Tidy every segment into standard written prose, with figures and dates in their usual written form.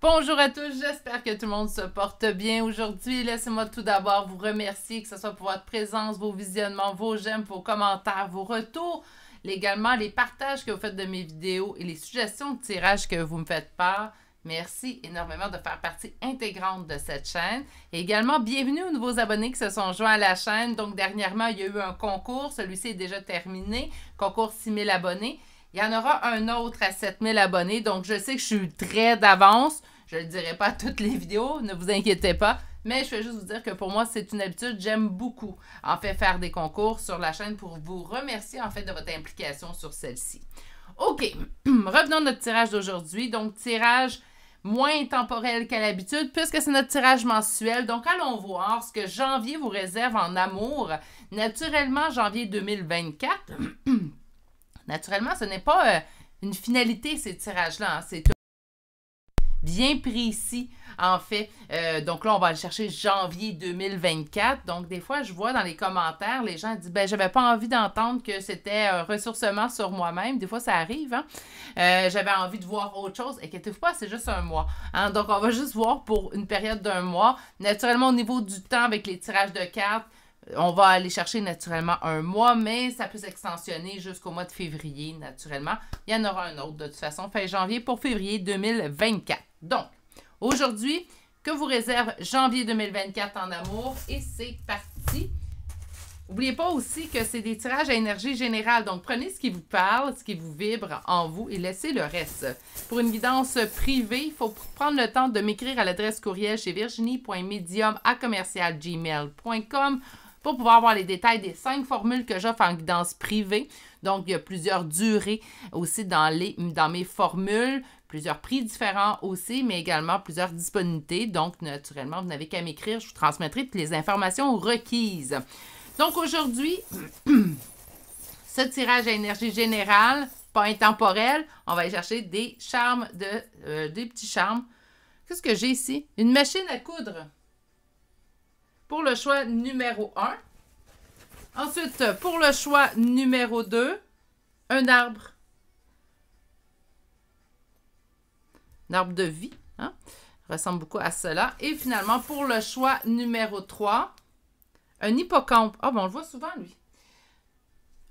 Bonjour à tous, j'espère que tout le monde se porte bien aujourd'hui. Laissez-moi tout d'abord vous remercier, que ce soit pour votre présence, vos visionnements, vos j'aime, vos commentaires, vos retours, également les partages que vous faites de mes vidéos et les suggestions de tirage que vous me faites part. Merci énormément de faire partie intégrante de cette chaîne. Et également, bienvenue aux nouveaux abonnés qui se sont joints à la chaîne. Donc, dernièrement, il y a eu un concours. Celui-ci est déjà terminé. Concours 6000 abonnés. Il y en aura un autre à 7000 abonnés. Donc, je sais que je suis très d'avance. Je ne le dirai pas à toutes les vidéos, ne vous inquiétez pas. Mais je vais juste vous dire que pour moi, c'est une habitude. J'aime beaucoup, en fait, faire des concours sur la chaîne pour vous remercier, en fait, de votre implication sur celle-ci. OK, revenons à notre tirage d'aujourd'hui. Donc, tirage moins temporel qu'à l'habitude, puisque c'est notre tirage mensuel. Donc, allons voir ce que janvier vous réserve en amour. Naturellement, janvier 2024. Naturellement, ce n'est pas une finalité, ces tirages-là. Hein. C'est bien précis, en fait. Donc là, on va aller chercher janvier 2024. Donc, des fois, je vois dans les commentaires, les gens disent « Ben, j'avais pas envie d'entendre que c'était un ressourcement sur moi-même. » Des fois, ça arrive, hein. J'avais envie de voir autre chose. Inquiétez-vous pas, c'est juste un mois. Hein? Donc, on va juste voir pour une période d'un mois. Naturellement, au niveau du temps, avec les tirages de cartes, on va aller chercher naturellement un mois, mais ça peut s'extensionner jusqu'au mois de février, naturellement. Il y en aura un autre, de toute façon, fin janvier pour février 2024. Donc, aujourd'hui, que vous réserve janvier 2024 en amour? Et c'est parti! N'oubliez pas aussi que c'est des tirages à énergie générale. Donc, prenez ce qui vous parle, ce qui vous vibre en vous et laissez le reste. Pour une guidance privée, il faut prendre le temps de m'écrire à l'adresse courriel chez virginie.medium@gmail.com pour pouvoir voir les détails des 5 formules que j'offre en guidance privée. Donc, il y a plusieurs durées aussi dans mes formules, plusieurs prix différents aussi, mais également plusieurs disponibilités. Donc, naturellement, vous n'avez qu'à m'écrire, je vous transmettrai toutes les informations requises. Donc, aujourd'hui, ce tirage à énergie générale, pas intemporel, on va aller chercher des charmes, des petits charmes. Qu'est-ce que j'ai ici? Une machine à coudre. Pour le choix numéro 1. Ensuite, pour le choix numéro 2, un arbre. Un arbre de vie. Hein? Ressemble beaucoup à cela. Et finalement, pour le choix numéro 3, un hippocampe. Ah, bon, on le voit souvent, lui.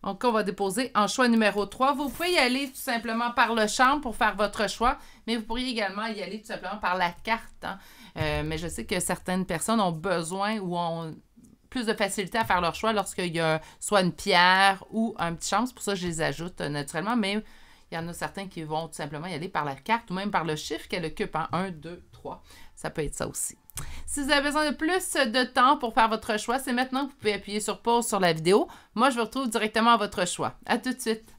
Donc, on va déposer en choix numéro 3. Vous pouvez y aller tout simplement par le charme pour faire votre choix, mais vous pourriez également y aller tout simplement par la carte. Hein? Mais je sais que certaines personnes ont besoin ou ont plus de facilité à faire leur choix lorsqu'il y a soit une pierre ou un petit charme. C'est pour ça que je les ajoute naturellement, mais il y en a certains qui vont tout simplement y aller par la carte ou même par le chiffre qu'elle occupe. Hein? 1, 2, 3. Ça peut être ça aussi. Si vous avez besoin de plus de temps pour faire votre choix, c'est maintenant que vous pouvez appuyer sur pause sur la vidéo. Moi, je vous retrouve directement à votre choix. À tout de suite.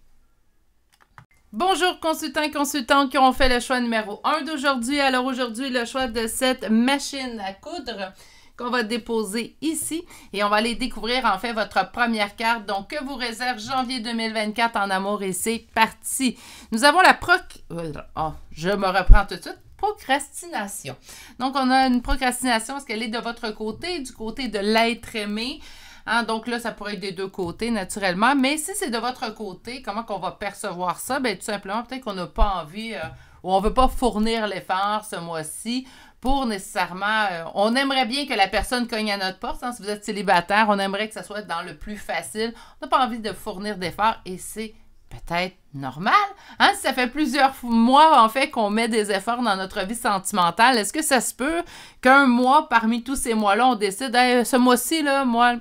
Bonjour consultants et consultantes qui ont fait le choix numéro 1 d'aujourd'hui. Alors aujourd'hui, le choix de cette machine à coudre qu'on va déposer ici et on va aller découvrir en fait votre première carte. Donc, que vous réserve janvier 2024 en amour et c'est parti. Nous avons la je me reprends tout de suite. Procrastination. Donc, on a une procrastination. Est-ce qu'elle est de votre côté, du côté de l'être aimé? Hein, donc là, ça pourrait être des deux côtés, naturellement. Mais si c'est de votre côté, comment qu'on va percevoir ça? Bien, tout simplement, peut-être qu'on n'a pas envie ou on ne veut pas fournir l'effort ce mois-ci pour nécessairement... on aimerait bien que la personne cogne à notre porte. Hein, si vous êtes célibataire, on aimerait que ça soit dans le plus facile. On n'a pas envie de fournir d'efforts et c'est peut-être normal. Hein? Si ça fait plusieurs mois, en fait, qu'on met des efforts dans notre vie sentimentale, est-ce que ça se peut qu'un mois, parmi tous ces mois-là, on décide hey, ce mois-ci, là, moi,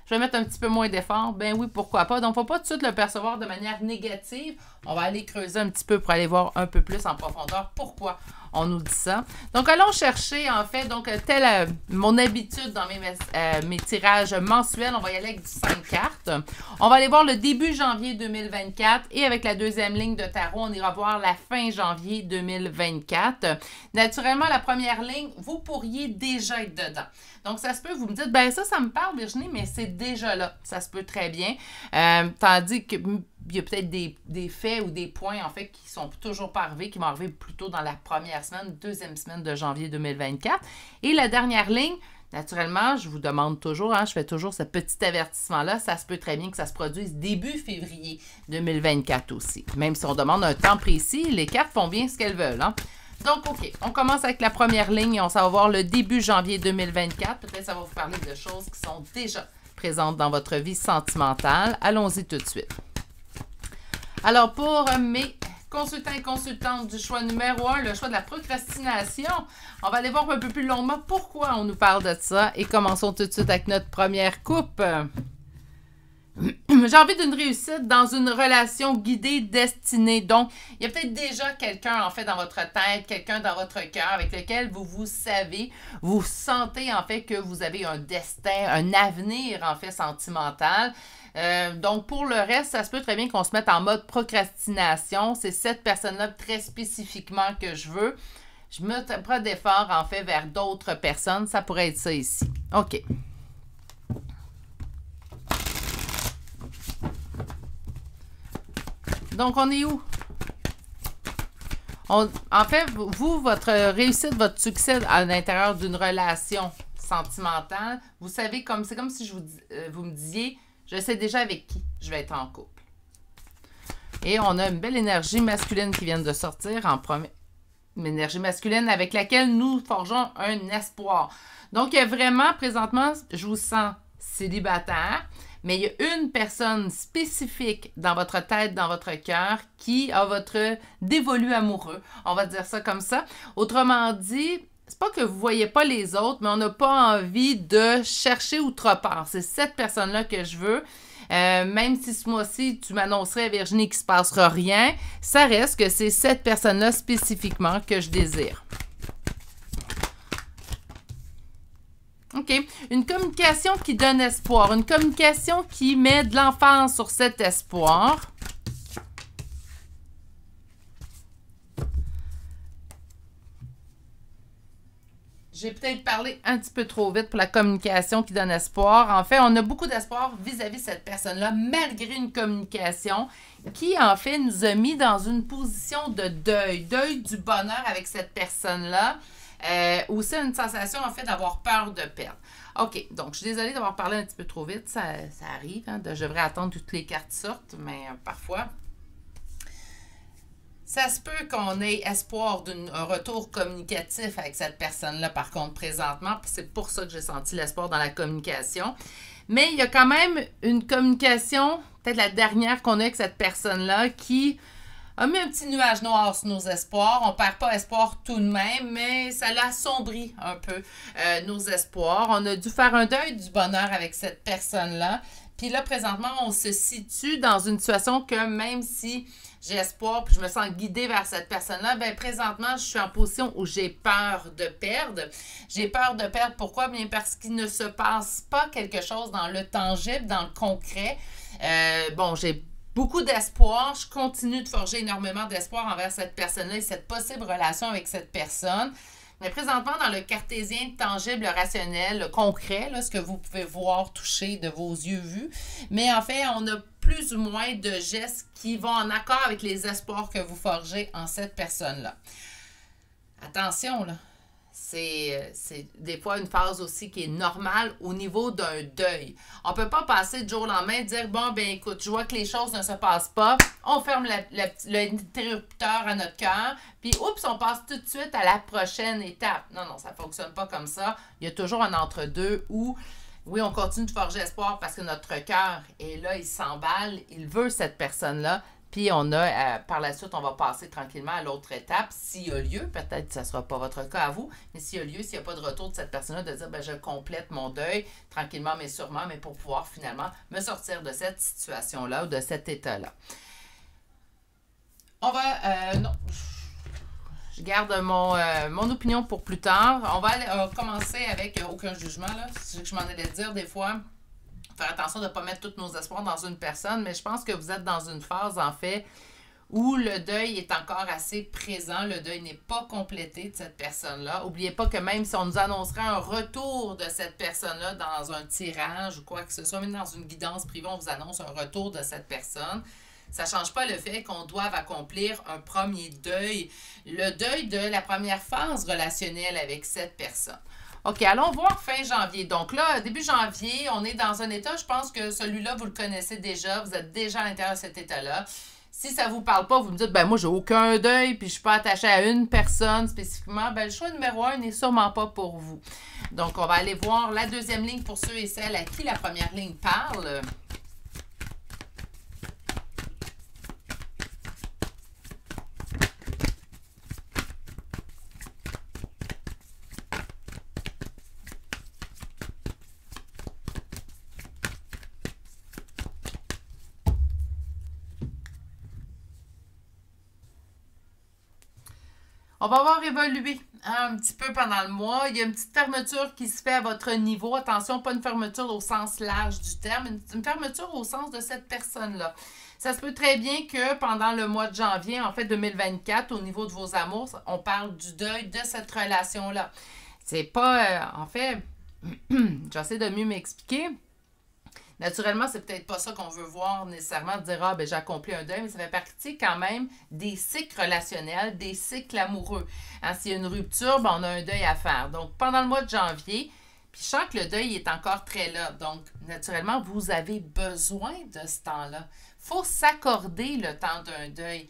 je vais mettre un petit peu moins d'efforts? Ben oui, pourquoi pas. Donc, il ne faut pas tout de suite le percevoir de manière négative. On va aller creuser un petit peu pour aller voir un peu plus en profondeur pourquoi on nous dit ça. Donc, allons chercher, en fait, donc, telle mon habitude dans mes tirages mensuels, on va y aller avec du 5 cartes. On va aller voir le début janvier 2024 et avec la deuxième ligne de tarot, on ira voir la fin janvier 2024. Naturellement, la première ligne, vous pourriez déjà être dedans. Donc, ça se peut, vous me dites, ben ça me parle, Virginie, mais c'est déjà là. Ça se peut très bien. Tandis que il y a peut-être des faits ou des points, en fait, qui sont toujours pas arrivés, qui vont arriver plutôt dans la première semaine, deuxième semaine de janvier 2024. Et la dernière ligne, naturellement, je vous demande toujours, hein, je fais toujours ce petit avertissement-là, ça se peut très bien que ça se produise début février 2024 aussi. Même si on demande un temps précis, les cartes font bien ce qu'elles veulent. Hein. Donc, OK, on commence avec la première ligne et on s'en va voir le début janvier 2024. Peut-être ça va vous parler de choses qui sont déjà présentes dans votre vie sentimentale. Allons-y tout de suite. Alors, pour mes consultants et consultantes du choix numéro 1, le choix de la procrastination, on va aller voir un peu plus longuement pourquoi on nous parle de ça et commençons tout de suite avec notre première coupe. J'ai envie d'une réussite dans une relation guidée, destinée. Donc, il y a peut-être déjà quelqu'un, en fait, dans votre tête, quelqu'un dans votre cœur avec lequel vous savez, vous sentez, en fait, que vous avez un destin, un avenir, en fait, sentimental. Donc, pour le reste, ça se peut très bien qu'on se mette en mode procrastination. C'est cette personne-là très spécifiquement que je veux. Je me mets pas d'effort, en fait, vers d'autres personnes. Ça pourrait être ça ici. OK. Donc, on est où? En fait, vous, votre réussite, votre succès à l'intérieur d'une relation sentimentale, vous savez, c'est comme si vous me disiez, je sais déjà avec qui je vais être en couple. Et on a une belle énergie masculine qui vient de sortir en premier. Une énergie masculine avec laquelle nous forgeons un espoir. Donc, il y a vraiment, présentement, je vous sens célibataire. Mais il y a une personne spécifique dans votre tête, dans votre cœur, qui a votre dévolu amoureux. On va dire ça comme ça. Autrement dit, c'est pas que vous voyez pas les autres, mais on n'a pas envie de chercher outre part. C'est cette personne-là que je veux. Même si ce mois-ci, tu m'annoncerais, Virginie, qu'il ne se passera rien, ça reste que c'est cette personne-là spécifiquement que je désire. OK. Une communication qui donne espoir. Une communication qui met de l'emphase sur cet espoir. J'ai peut-être parlé un petit peu trop vite pour la communication qui donne espoir. En fait, on a beaucoup d'espoir vis-à-vis de cette personne-là, malgré une communication qui, en fait, nous a mis dans une position de deuil. Deuil du bonheur avec cette personne-là. Aussi une sensation, en fait, d'avoir peur de perdre. OK, donc je suis désolée d'avoir parlé un petit peu trop vite. Ça arrive, hein, je devrais attendre que toutes les cartes sortent, mais parfois, ça se peut qu'on ait espoir d'un retour communicatif avec cette personne-là, par contre, présentement. C'est pour ça que j'ai senti l'espoir dans la communication. Mais il y a quand même une communication, peut-être la dernière qu'on a avec cette personne-là, qui a mis un petit nuage noir sur nos espoirs. On ne perd pas espoir tout de même, mais ça l'assombrit un peu nos espoirs. On a dû faire un deuil du bonheur avec cette personne-là. Puis là, présentement, on se situe dans une situation que même si j'ai espoir puis je me sens guidée vers cette personne-là, bien présentement, je suis en position où j'ai peur de perdre. J'ai peur de perdre. Pourquoi? Bien parce qu'il ne se passe pas quelque chose dans le tangible, dans le concret. Bon, j'ai beaucoup d'espoir. Je continue de forger énormément d'espoir envers cette personne-là et cette possible relation avec cette personne. Mais présentement, dans le cartésien tangible, le rationnel, le concret, là, ce que vous pouvez voir, toucher de vos yeux vus. Mais en fait, on a plus ou moins de gestes qui vont en accord avec les espoirs que vous forgez en cette personne-là. Attention, là. C'est des fois une phase aussi qui est normale au niveau d'un deuil. On ne peut pas passer du jour au lendemain et dire, bon, ben écoute, je vois que les choses ne se passent pas, on ferme l'interrupteur à notre cœur, puis oups, on passe tout de suite à la prochaine étape. Non, non, ça ne fonctionne pas comme ça. Il y a toujours un entre-deux où, oui, on continue de forger espoir parce que notre cœur est là, il s'emballe, il veut cette personne-là. Puis on a, par la suite, on va passer tranquillement à l'autre étape. S'il y a lieu, peut-être que ce ne sera pas votre cas à vous, mais s'il y a lieu, s'il n'y a pas de retour de cette personne-là, de dire, ben je complète mon deuil tranquillement, mais sûrement, mais pour pouvoir finalement me sortir de cette situation-là ou de cet état-là. On va, non, je garde mon opinion pour plus tard. On va commencer avec aucun jugement, là. C'est ce que je m'en allais dire des fois. Faire attention de ne pas mettre tous nos espoirs dans une personne, mais je pense que vous êtes dans une phase, en fait, où le deuil est encore assez présent. Le deuil n'est pas complété de cette personne-là. N'oubliez pas que même si on nous annoncerait un retour de cette personne-là dans un tirage ou quoi que ce soit, même dans une guidance privée, on vous annonce un retour de cette personne. Ça ne change pas le fait qu'on doive accomplir un premier deuil, le deuil de la première phase relationnelle avec cette personne. OK, allons voir fin janvier. Donc là, début janvier, on est dans un état, je pense que celui-là, vous le connaissez déjà. Vous êtes déjà à l'intérieur de cet état-là. Si ça ne vous parle pas, vous me dites, ben moi, j'ai aucun deuil, puis je suis pas attachée à une personne spécifiquement, ben le choix numéro 1 n'est sûrement pas pour vous. Donc, on va aller voir la deuxième ligne pour ceux et celles à qui la première ligne parle. On va voir évoluer un petit peu pendant le mois. Il y a une petite fermeture qui se fait à votre niveau. Attention, pas une fermeture au sens large du terme, une fermeture au sens de cette personne-là. Ça se peut très bien que pendant le mois de janvier, en fait 2024, au niveau de vos amours, on parle du deuil de cette relation-là. C'est pas... en fait, j'essaie de mieux m'expliquer. Naturellement, c'est peut-être pas ça qu'on veut voir nécessairement, de dire « Ah, ben j'ai accompli un deuil », mais ça fait partie quand même des cycles relationnels, des cycles amoureux. Hein, s'il y a une rupture, ben, on a un deuil à faire. Donc, pendant le mois de janvier, puis je sens que le deuil est encore très là. Donc, naturellement, vous avez besoin de ce temps-là. Il faut s'accorder le temps d'un deuil.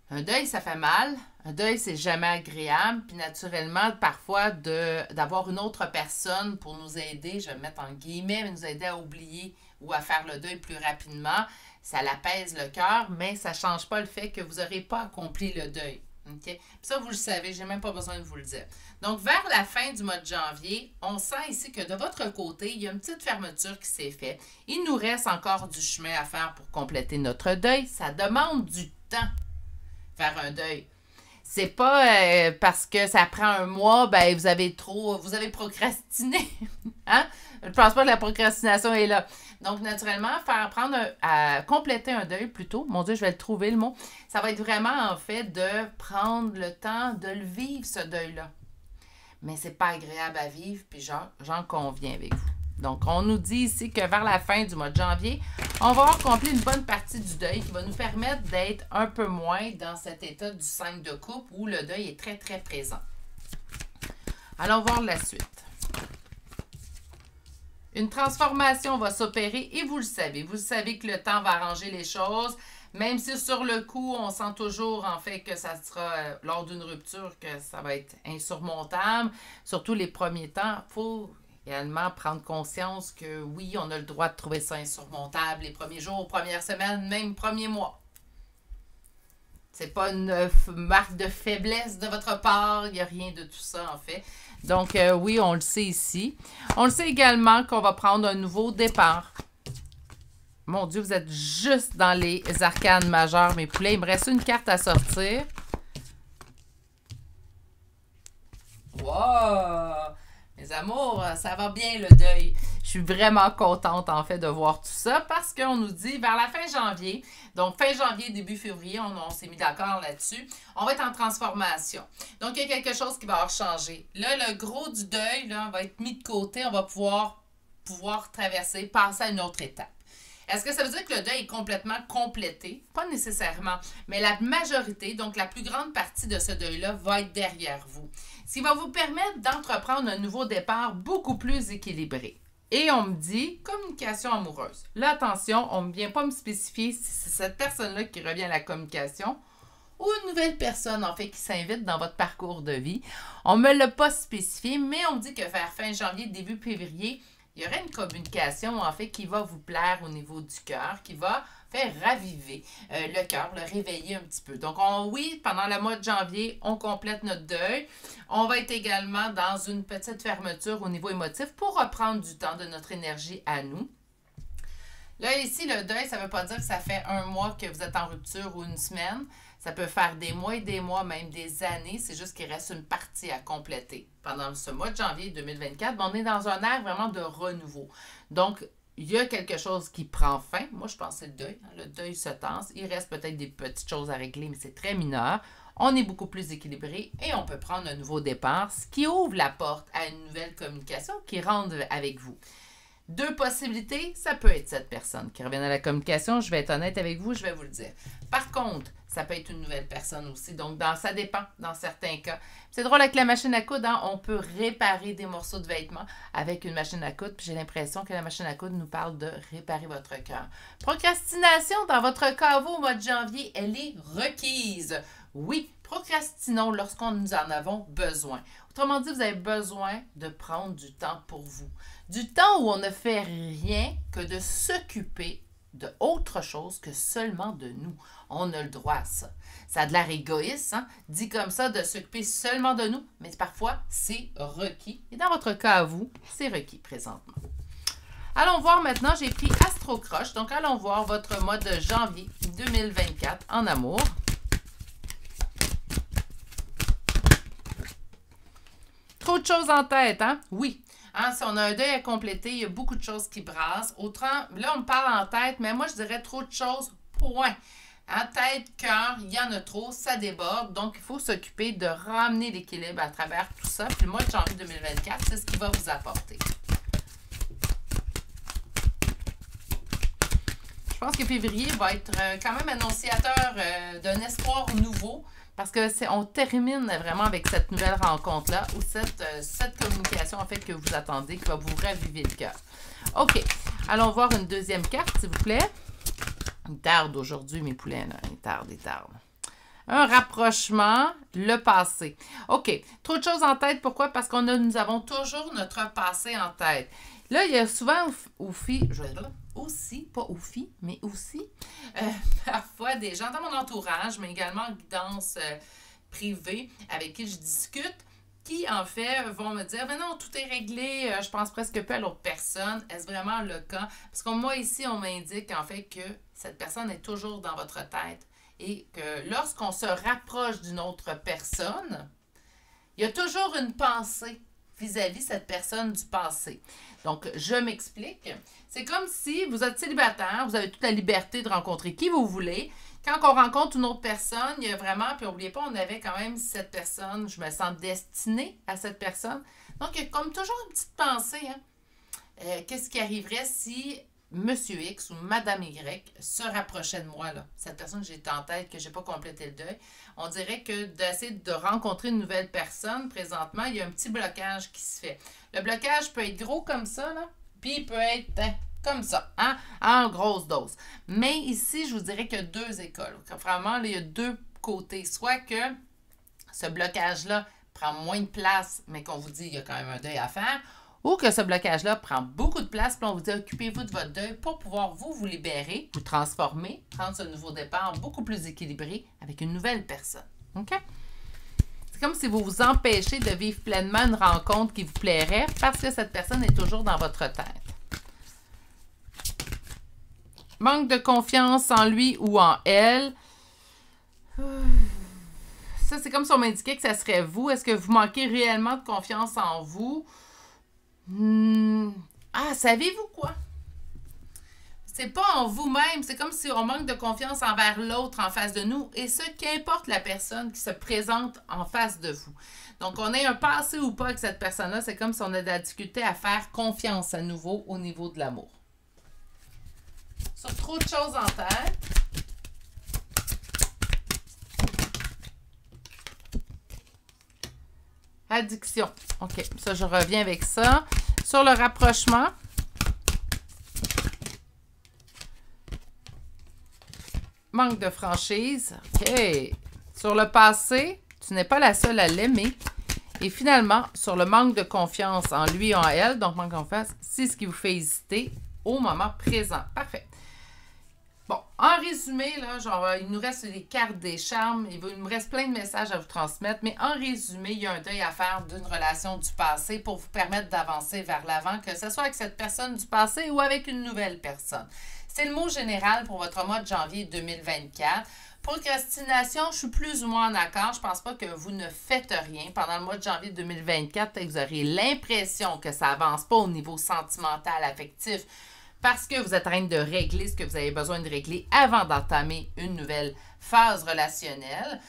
Un deuil, ça fait mal. Un deuil, c'est jamais agréable. Puis naturellement, parfois, d'avoir une autre personne pour nous aider, je vais mettre en guillemets, nous aider à oublier ou à faire le deuil plus rapidement, ça l'apaise le cœur, mais ça ne change pas le fait que vous n'aurez pas accompli le deuil. Okay? Puis ça, vous le savez, je n'ai même pas besoin de vous le dire. Donc, vers la fin du mois de janvier, on sent ici que de votre côté, il y a une petite fermeture qui s'est faite. Il nous reste encore du chemin à faire pour compléter notre deuil. Ça demande du temps. Faire un deuil. C'est pas parce que ça prend un mois, ben vous avez procrastiné. Hein? Je pense pas que la procrastination est là. Donc, naturellement, à compléter un deuil plutôt, mon Dieu, je vais le trouver le mot, ça va être vraiment en fait de prendre le temps de le vivre, ce deuil-là. Mais c'est pas agréable à vivre, puis j'en conviens avec vous. Donc, on nous dit ici que vers la fin du mois de janvier, on va accomplir une bonne partie du deuil qui va nous permettre d'être un peu moins dans cet état du 5 de coupe où le deuil est très, très présent. Allons voir la suite. Une transformation va s'opérer et vous le savez. Vous savez que le temps va arranger les choses. Même si sur le coup, on sent toujours en fait que ça sera lors d'une rupture que ça va être insurmontable. Surtout les premiers temps, il faut également prendre conscience que oui, on a le droit de trouver ça insurmontable les premiers jours, premières semaines, même premiers mois. C'est pas une marque de faiblesse de votre part, il n'y a rien de tout ça en fait. Donc oui, on le sait ici. On le sait également qu'on va prendre un nouveau départ. Mon Dieu, vous êtes juste dans les arcanes majeures, mes poulets. Il me reste une carte à sortir. Wow! Mes amours, ça va bien le deuil. Je suis vraiment contente en fait de voir tout ça parce qu'on nous dit vers la fin janvier, donc fin janvier, début février, on s'est mis d'accord là-dessus, on va être en transformation. Donc il y a quelque chose qui va avoir changé. Là, le gros du deuil là, va être mis de côté, on va pouvoir traverser, passer à une autre étape. Est-ce que ça veut dire que le deuil est complètement complété? Pas nécessairement, mais la majorité, donc la plus grande partie de ce deuil-là va être derrière vous. Ce qui va vous permettre d'entreprendre un nouveau départ beaucoup plus équilibré. Et on me dit communication amoureuse. Là, attention, on ne vient pas me spécifier si c'est cette personne-là qui revient à la communication ou une nouvelle personne, en fait, qui s'invite dans votre parcours de vie. On ne me l'a pas spécifié, mais on me dit que vers fin janvier, début février, il y aurait une communication, en fait, qui va vous plaire au niveau du cœur, qui va faire raviver le cœur, le réveiller un petit peu. Donc, oui, pendant le mois de janvier, on complète notre deuil. On va être également dans une petite fermeture au niveau émotif pour reprendre du temps de notre énergie à nous. Là, ici, le deuil, ça ne veut pas dire que ça fait un mois que vous êtes en rupture ou une semaine. Ça peut faire des mois et des mois, même des années. C'est juste qu'il reste une partie à compléter. Pendant ce mois de janvier 2024, on est dans un air vraiment de renouveau. Donc, il y a quelque chose qui prend fin. Moi, je pense que c'est le deuil. Le deuil se tense. Il reste peut-être des petites choses à régler, mais c'est très mineur. On est beaucoup plus équilibré et on peut prendre un nouveau départ, ce qui ouvre la porte à une nouvelle communication qui rentre avec vous. Deux possibilités, ça peut être cette personne qui revient à la communication. Je vais être honnête avec vous, je vais vous le dire. Par contre, ça peut être une nouvelle personne aussi. Donc, ça dépend dans certains cas. C'est drôle avec la machine à coudre, hein? On peut réparer des morceaux de vêtements avec une machine à coudre. Puis j'ai l'impression que la machine à coudre nous parle de réparer votre cœur. Procrastination, dans votre cas, vous, au mois de janvier, elle est requise. Oui, procrastinons lorsqu'on nous en avons besoin. Autrement dit, vous avez besoin de prendre du temps pour vous. Du temps où on ne fait rien que de s'occuper de autre chose que seulement de nous. On a le droit à ça. Ça a de l'air égoïste, hein? Dit comme ça, de s'occuper seulement de nous, mais parfois, c'est requis. Et dans votre cas à vous, c'est requis présentement. Allons voir maintenant, j'ai pris Astro Croche. Donc, allons voir votre mois de janvier 2024 en amour. Trop de choses en tête, hein? Oui. Hein, si on a un deuil à compléter, il y a beaucoup de choses qui brassent. Autrement, là, on me parle en tête, mais moi, je dirais trop de choses, point. Hein, tête, cœur, il y en a trop, ça déborde. Donc, il faut s'occuper de ramener l'équilibre à travers tout ça. Puis le mois de janvier 2024, c'est ce qui va vous apporter. Je pense que février va être quand même annonciateur d'un espoir nouveau. Parce que on termine vraiment avec cette nouvelle rencontre-là ou cette communication en fait que vous attendez qui va vous raviver le cœur. OK. Allons voir une deuxième carte, s'il vous plaît. Il tarde aujourd'hui, mes poulets. Là. Il tarde. Un rapprochement, le passé. OK. Trop de choses en tête. Pourquoi? Parce que nous avons toujours notre passé en tête. Là, il y a souvent parfois des gens dans mon entourage, mais également en guidance privée avec qui je discute, qui en fait vont me dire, mais non, tout est réglé, je pense presque pas à l'autre personne. Est-ce vraiment le cas? Parce que moi ici, on m'indique en fait que cette personne est toujours dans votre tête et que lorsqu'on se rapproche d'une autre personne, il y a toujours une pensée vis-à-vis cette personne du passé. Donc, je m'explique. C'est comme si vous êtes célibataire, vous avez toute la liberté de rencontrer qui vous voulez. Quand on rencontre une autre personne, il y a vraiment, puis n'oubliez pas, on avait quand même cette personne, je me sens destinée à cette personne. Donc, il y a comme toujours une petite pensée. Hein? Qu'est-ce qui arriverait si Monsieur X ou Madame Y se rapprochait de moi, là? Cette personne que j'ai en tête, que je n'ai pas complété le deuil. On dirait que d'essayer de rencontrer une nouvelle personne, présentement, il y a un petit blocage qui se fait. Le blocage peut être gros comme ça, là, puis il peut être comme ça, hein, en grosse dose. Mais ici, je vous dirais qu'il y a deux écoles. Vraiment, là, il y a deux côtés. Soit que ce blocage-là prend moins de place, mais qu'on vous dit qu'il y a quand même un deuil à faire, ou que ce blocage-là prend beaucoup de place, puis on vous dit occupez-vous de votre deuil pour pouvoir vous libérer, vous transformer, prendre ce nouveau départ beaucoup plus équilibré avec une nouvelle personne. OK? C'est comme si vous vous empêchez de vivre pleinement une rencontre qui vous plairait parce que cette personne est toujours dans votre tête. Manque de confiance en lui ou en elle. Ça, c'est comme si on m'indiquait que ça serait vous. Est-ce que vous manquez réellement de confiance en vous? Ah, savez-vous quoi? C'est pas en vous-même, c'est comme si on manque de confiance envers l'autre en face de nous, et ce, qu'importe la personne qui se présente en face de vous. Donc, on ait un passé ou pas avec cette personne-là, c'est comme si on a de la difficulté à faire confiance à nouveau au niveau de l'amour. Sur trop de choses en tête. Addiction. OK, ça, je reviens avec ça. Sur le rapprochement. Manque de franchise. OK. Sur le passé, tu n'es pas la seule à l'aimer. Et finalement, sur le manque de confiance en lui et en elle, donc manque de confiance, c'est ce qui vous fait hésiter au moment présent. Parfait. Bon, en résumé, là, genre, il nous reste les cartes des charmes. Il me reste plein de messages à vous transmettre. Mais en résumé, il y a un deuil à faire d'une relation du passé pour vous permettre d'avancer vers l'avant, que ce soit avec cette personne du passé ou avec une nouvelle personne. C'est le mot général pour votre mois de janvier 2024. Procrastination, je suis plus ou moins en accord. Je ne pense pas que vous ne faites rien. Pendant le mois de janvier 2024, vous aurez l'impression que ça n'avance pas au niveau sentimental, affectif, parce que vous êtes en train de régler ce que vous avez besoin de régler avant d'entamer une nouvelle phase relationnelle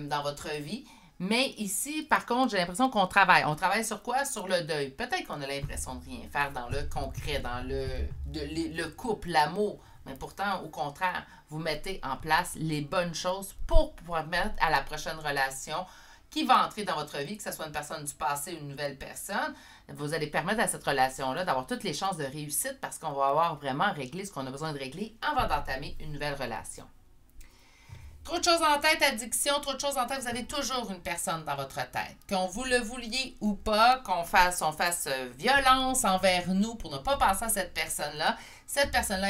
dans votre vie. Mais ici, par contre, j'ai l'impression qu'on travaille. On travaille sur quoi? Sur le deuil. Peut-être qu'on a l'impression de rien faire dans le concret, dans le couple, l'amour. Mais pourtant, au contraire, vous mettez en place les bonnes choses pour pouvoir mettre à la prochaine relation qui va entrer dans votre vie, que ce soit une personne du passé ou une nouvelle personne. Vous allez permettre à cette relation-là d'avoir toutes les chances de réussite parce qu'on va avoir vraiment réglé ce qu'on a besoin de régler avant d'entamer une nouvelle relation. Trop de choses en tête, addiction, trop de choses en tête, vous avez toujours une personne dans votre tête. Qu'on vous le vouliez ou pas, qu'on fasse violence envers nous pour ne pas penser à cette personne-là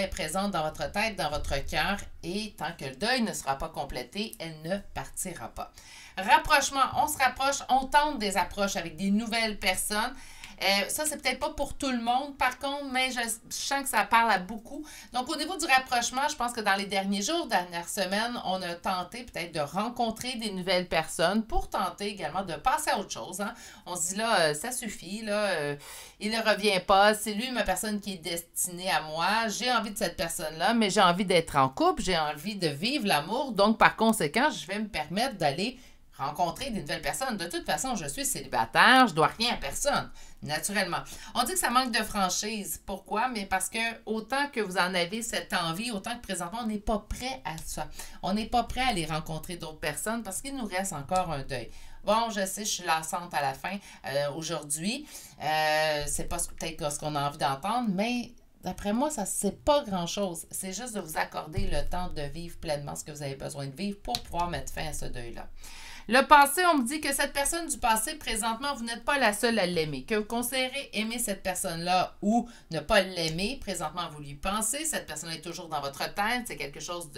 est présente dans votre tête, dans votre cœur, et tant que le deuil ne sera pas complété, elle ne partira pas. Rapprochement, on se rapproche, on tente des approches avec des nouvelles personnes. Ça, c'est peut-être pas pour tout le monde, par contre, mais je sens que ça parle à beaucoup. Donc, au niveau du rapprochement, je pense que dans les derniers jours, dernières semaines, on a tenté peut-être de rencontrer des nouvelles personnes pour tenter également de passer à autre chose. Hein. On se dit là, ça suffit, là, il ne revient pas, c'est lui ma personne qui est destinée à moi, j'ai envie de cette personne-là, mais j'ai envie d'être en couple, j'ai envie de vivre l'amour, donc par conséquent, je vais me permettre d'aller rencontrer des nouvelles personnes. De toute façon, je suis célibataire, je ne dois rien à personne, naturellement. On dit que ça manque de franchise. Pourquoi? Mais parce que autant que vous en avez cette envie, autant que présentement, on n'est pas prêt à ça. On n'est pas prêt à aller rencontrer d'autres personnes parce qu'il nous reste encore un deuil. Bon, je sais, je suis lassante à la fin aujourd'hui. C'est pas peut-être ce qu'on a envie d'entendre, mais d'après moi, ça c'est pas grand-chose. C'est juste de vous accorder le temps de vivre pleinement ce que vous avez besoin de vivre pour pouvoir mettre fin à ce deuil-là. Le passé, on me dit que cette personne du passé, présentement, vous n'êtes pas la seule à l'aimer. Que vous considérez aimer cette personne-là ou ne pas l'aimer, présentement, vous lui pensez. Cette personne est toujours dans votre tête. C'est quelque chose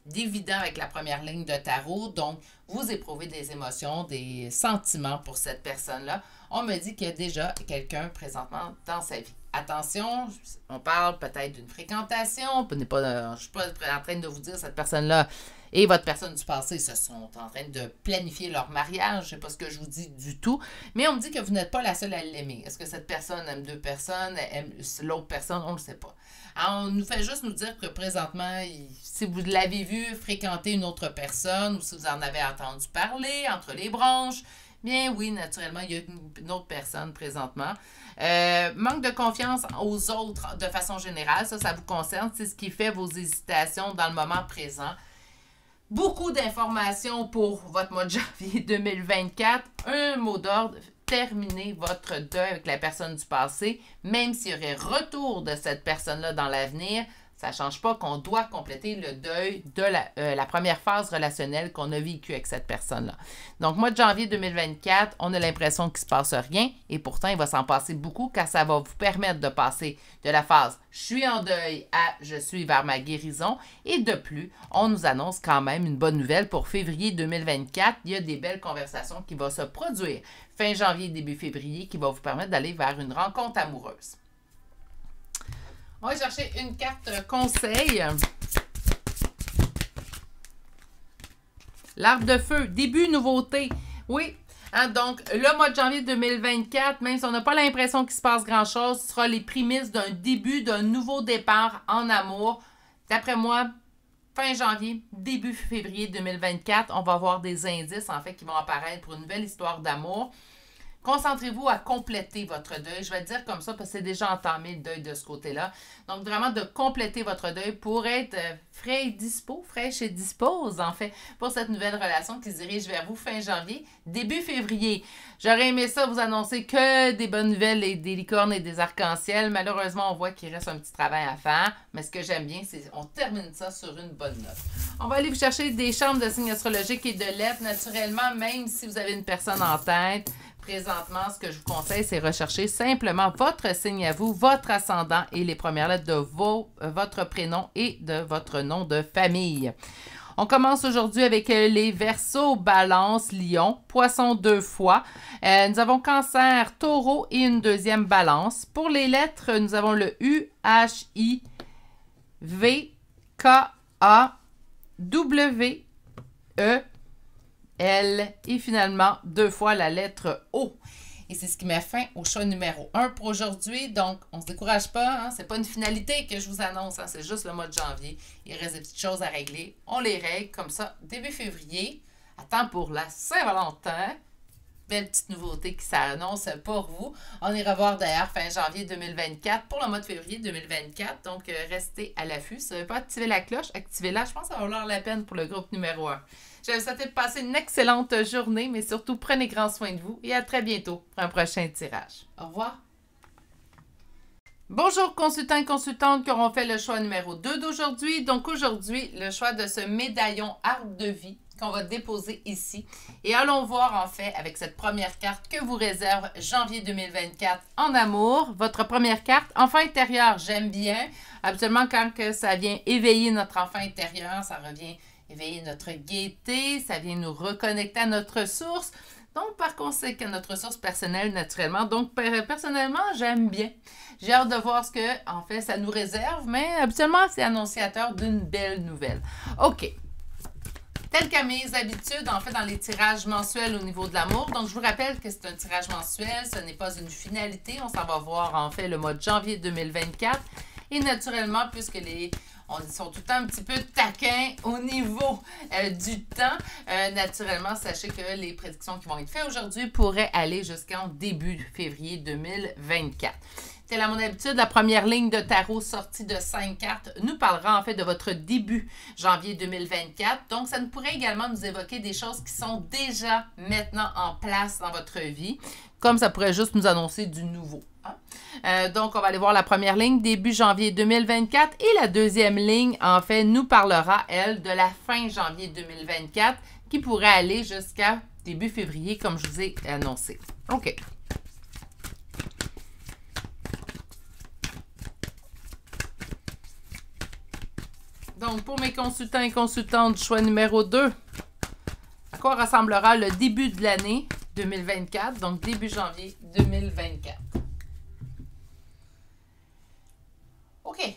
d'évident avec la première ligne de tarot. Donc, vous éprouvez des émotions, des sentiments pour cette personne-là. On me dit qu'il y a déjà quelqu'un présentement dans sa vie. Attention, on parle peut-être d'une fréquentation. Je ne suis pas en train de vous dire cette personne-là et votre personne du passé se sont en train de planifier leur mariage. Je ne sais pas ce que je vous dis du tout. Mais on me dit que vous n'êtes pas la seule à l'aimer. Est-ce que cette personne aime deux personnes, aime l'autre personne? On ne le sait pas. Alors, on nous fait juste nous dire que présentement, si vous l'avez vu fréquenter une autre personne ou si vous en avez entendu parler entre les branches, bien oui, naturellement, il y a une autre personne présentement. Manque de confiance aux autres de façon générale, ça vous concerne. C'est ce qui fait vos hésitations dans le moment présent. Beaucoup d'informations pour votre mois de janvier 2024. Un mot d'ordre, terminez votre deuil avec la personne du passé, même s'il y aurait retour de cette personne-là dans l'avenir. Ça ne change pas qu'on doit compléter le deuil de la première phase relationnelle qu'on a vécue avec cette personne-là. Donc, mois de janvier 2024, on a l'impression qu'il ne se passe rien et pourtant, il va s'en passer beaucoup car ça va vous permettre de passer de la phase « je suis en deuil » à « je suis vers ma guérison ». Et de plus, on nous annonce quand même une bonne nouvelle pour février 2024. Il y a des belles conversations qui vont se produire fin janvier, début février qui vont vous permettre d'aller vers une rencontre amoureuse. On va chercher une carte conseil. L'arbre de feu, début, nouveauté. Oui, hein, donc le mois de janvier 2024, même si on n'a pas l'impression qu'il se passe grand-chose, ce sera les prémices d'un début, d'un nouveau départ en amour. D'après moi, fin janvier, début février 2024, on va avoir des indices en fait qui vont apparaître pour une nouvelle histoire d'amour. Concentrez-vous à compléter votre deuil. Je vais le dire comme ça parce que c'est déjà entamé le deuil de ce côté-là. Donc, vraiment de compléter votre deuil pour être fraîche et dispose, en fait, pour cette nouvelle relation qui se dirige vers vous fin janvier, début février. J'aurais aimé ça vous annoncer que des bonnes nouvelles et des licornes et des arcs-en-ciel. Malheureusement, on voit qu'il reste un petit travail à faire. Mais ce que j'aime bien, c'est qu'on termine ça sur une bonne note. On va aller vous chercher des chambres de signes astrologiques et de lettres. Naturellement, même si vous avez une personne en tête, présentement, ce que je vous conseille, c'est rechercher simplement votre signe à vous, votre ascendant et les premières lettres de votre prénom et de votre nom de famille. On commence aujourd'hui avec les Verseaux, Balance, Lion, Poisson 2 fois. Nous avons Cancer, Taureau et une deuxième Balance. Pour les lettres, nous avons le U, H, I, V, K, A, W, E, L et finalement 2 fois la lettre O. Et c'est ce qui met fin au choix numéro 1 pour aujourd'hui. Donc, on ne se décourage pas. Hein? Ce n'est pas une finalité que je vous annonce. Hein? C'est juste le mois de janvier. Il reste des petites choses à régler. On les règle comme ça début février. À temps pour la Saint-Valentin. belle petite nouveauté qui s'annonce pour vous. On ira voir d'ailleurs fin janvier 2024 pour le mois de février 2024. Donc, restez à l'affût. Si vous n'avez pas activé la cloche, activez-la. Je pense que ça va valoir la peine pour le groupe numéro 1. Je vous souhaite de passer une excellente journée, mais surtout, prenez grand soin de vous et à très bientôt pour un prochain tirage. Au revoir. Bonjour consultants et consultantes qui auront fait le choix numéro 2 d'aujourd'hui. Donc aujourd'hui, le choix de ce médaillon Arbre de vie qu'on va déposer ici. Et allons voir en fait avec cette première carte que vous réserve janvier 2024 en amour. Votre première carte, enfant intérieur, j'aime bien. Absolument quand que ça vient éveiller notre enfant intérieur, ça revient éveiller notre gaieté, ça vient nous reconnecter à notre source. Donc, par conséquent, notre source personnelle, naturellement. Donc, personnellement, j'aime bien. J'ai hâte de voir ce que, en fait, ça nous réserve, mais habituellement, c'est annonciateur d'une belle nouvelle. OK. Tel qu'à mes habitudes, en fait, dans les tirages mensuels au niveau de l'amour. Donc, je vous rappelle que c'est un tirage mensuel, ce n'est pas une finalité. On s'en va voir, en fait, le mois de janvier 2024. Et naturellement, puisque ils sont tout le temps un petit peu taquins au niveau du temps. Naturellement, sachez que les prédictions qui vont être faites aujourd'hui pourraient aller jusqu'en début février 2024. Tel à mon habitude, la première ligne de tarot sortie de 5 cartes nous parlera en fait de votre début janvier 2024. Donc, ça nous pourrait également nous évoquer des choses qui sont déjà maintenant en place dans votre vie, comme ça pourrait juste nous annoncer du nouveau. Donc, on va aller voir la première ligne, début janvier 2024. Et la deuxième ligne, en fait, nous parlera, elle, de la fin janvier 2024, qui pourrait aller jusqu'à début février, comme je vous ai annoncé. OK. Donc, pour mes consultants et consultantes, choix numéro 2, à quoi ressemblera le début de l'année 2024, donc début janvier 2024. OK.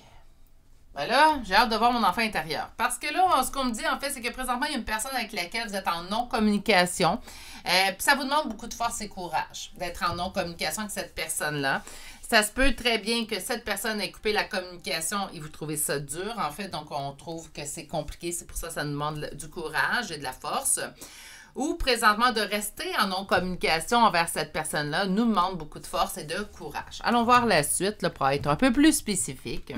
Ben là, j'ai hâte de voir mon enfant intérieur. Parce que là, ce qu'on me dit, en fait, c'est que présentement, il y a une personne avec laquelle vous êtes en non-communication. Puis ça vous demande beaucoup de force et courage d'être en non-communication avec cette personne-là. Ça se peut très bien que cette personne ait coupé la communication et vous trouvez ça dur, en fait. Donc, on trouve que c'est compliqué. C'est pour ça que ça nous demande du courage et de la force. Ou présentement, de rester en non-communication envers cette personne-là nous demande beaucoup de force et de courage. Allons voir la suite là, pour être un peu plus spécifique.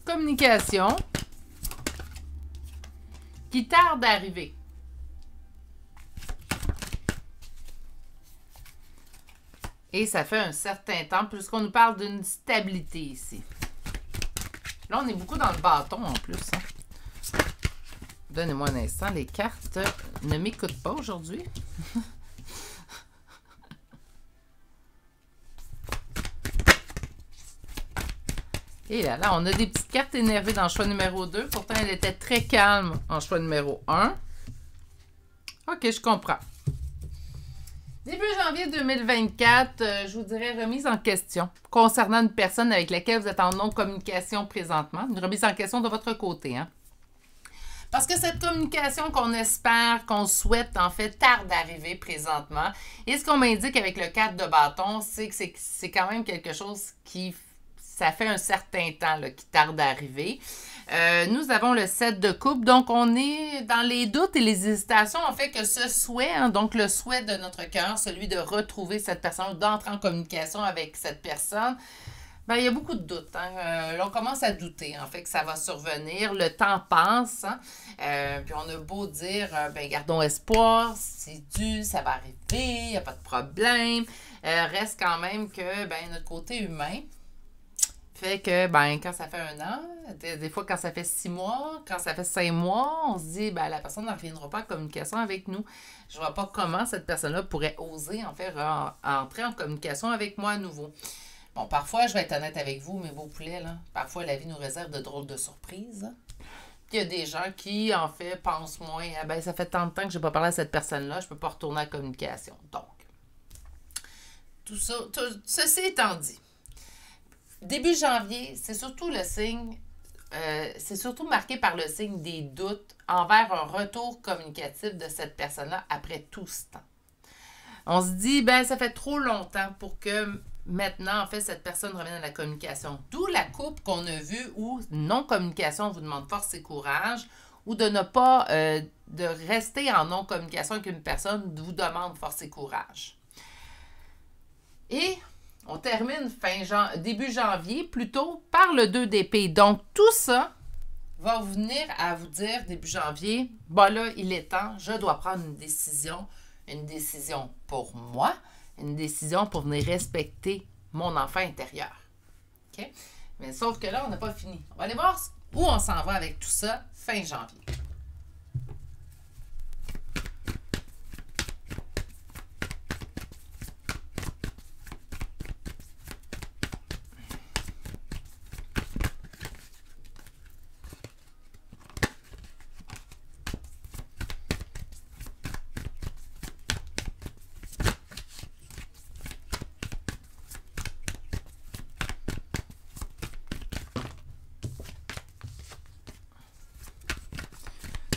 Communication qui tarde à arriver. Et ça fait un certain temps, puisqu'on nous parle d'une stabilité ici. Là, on est beaucoup dans le bâton en plus. Hein. Donnez-moi un instant. Les cartes ne m'écoutent pas aujourd'hui. Et là, on a des petites cartes énervées dans le choix numéro 2. Pourtant, elle était très calme en choix numéro 1. OK, je comprends. Début janvier 2024, je vous dirais remise en question concernant une personne avec laquelle vous êtes en non-communication présentement. Une remise en question de votre côté. Hein? Parce que cette communication qu'on espère, qu'on souhaite, en fait, tarde d'arriver présentement. Et ce qu'on m'indique avec le 4 de bâton, c'est que c'est quand même quelque chose qui... Ça fait un certain temps là, qui tarde à arriver. Nous avons le 7 de coupe. Donc, on est dans les doutes et les hésitations. En fait, que ce souhait, hein, donc le souhait de notre cœur, celui de retrouver cette personne, d'entrer en communication avec cette personne, ben, il y a beaucoup de doutes. Hein. Là, on commence à douter, en fait, que ça va survenir. Le temps passe. Hein. Puis, on a beau dire, ben, gardons espoir, c'est dû, ça va arriver, il n'y a pas de problème. Reste quand même que, ben, notre côté humain, fait que, ben, quand ça fait 1 an, des fois, quand ça fait 6 mois, quand ça fait 5 mois, on se dit, ben, la personne ne reviendra pas en communication avec nous. Je ne vois pas comment cette personne-là pourrait oser, en fait, entrer en communication avec moi à nouveau. Bon, parfois, je vais être honnête avec vous, mes beaux poulets, là, parfois, la vie nous réserve de drôles de surprises. Hein. Il y a des gens qui, en fait, pensent moins, ah, ben, ça fait tant de temps que je n'ai pas parlé à cette personne-là, je ne peux pas retourner en communication. Donc, ceci étant dit, début janvier, c'est surtout le signe, c'est surtout marqué par le signe des doutes envers un retour communicatif de cette personne-là après tout ce temps. On se dit, ben ça fait trop longtemps pour que maintenant, en fait, cette personne revient à la communication. D'où la coupe qu'on a vue où non-communication vous demande force et courage, ou de ne pas, de rester en non-communication avec une personne vous demande force et courage. Et on termine début janvier plutôt par le 2 d'épée. Donc, tout ça va venir à vous dire début janvier, bon là, il est temps, je dois prendre une décision pour moi, une décision pour venir respecter mon enfant intérieur. OK? Mais sauf que là, on n'a pas fini. On va aller voir où on s'en va avec tout ça fin janvier.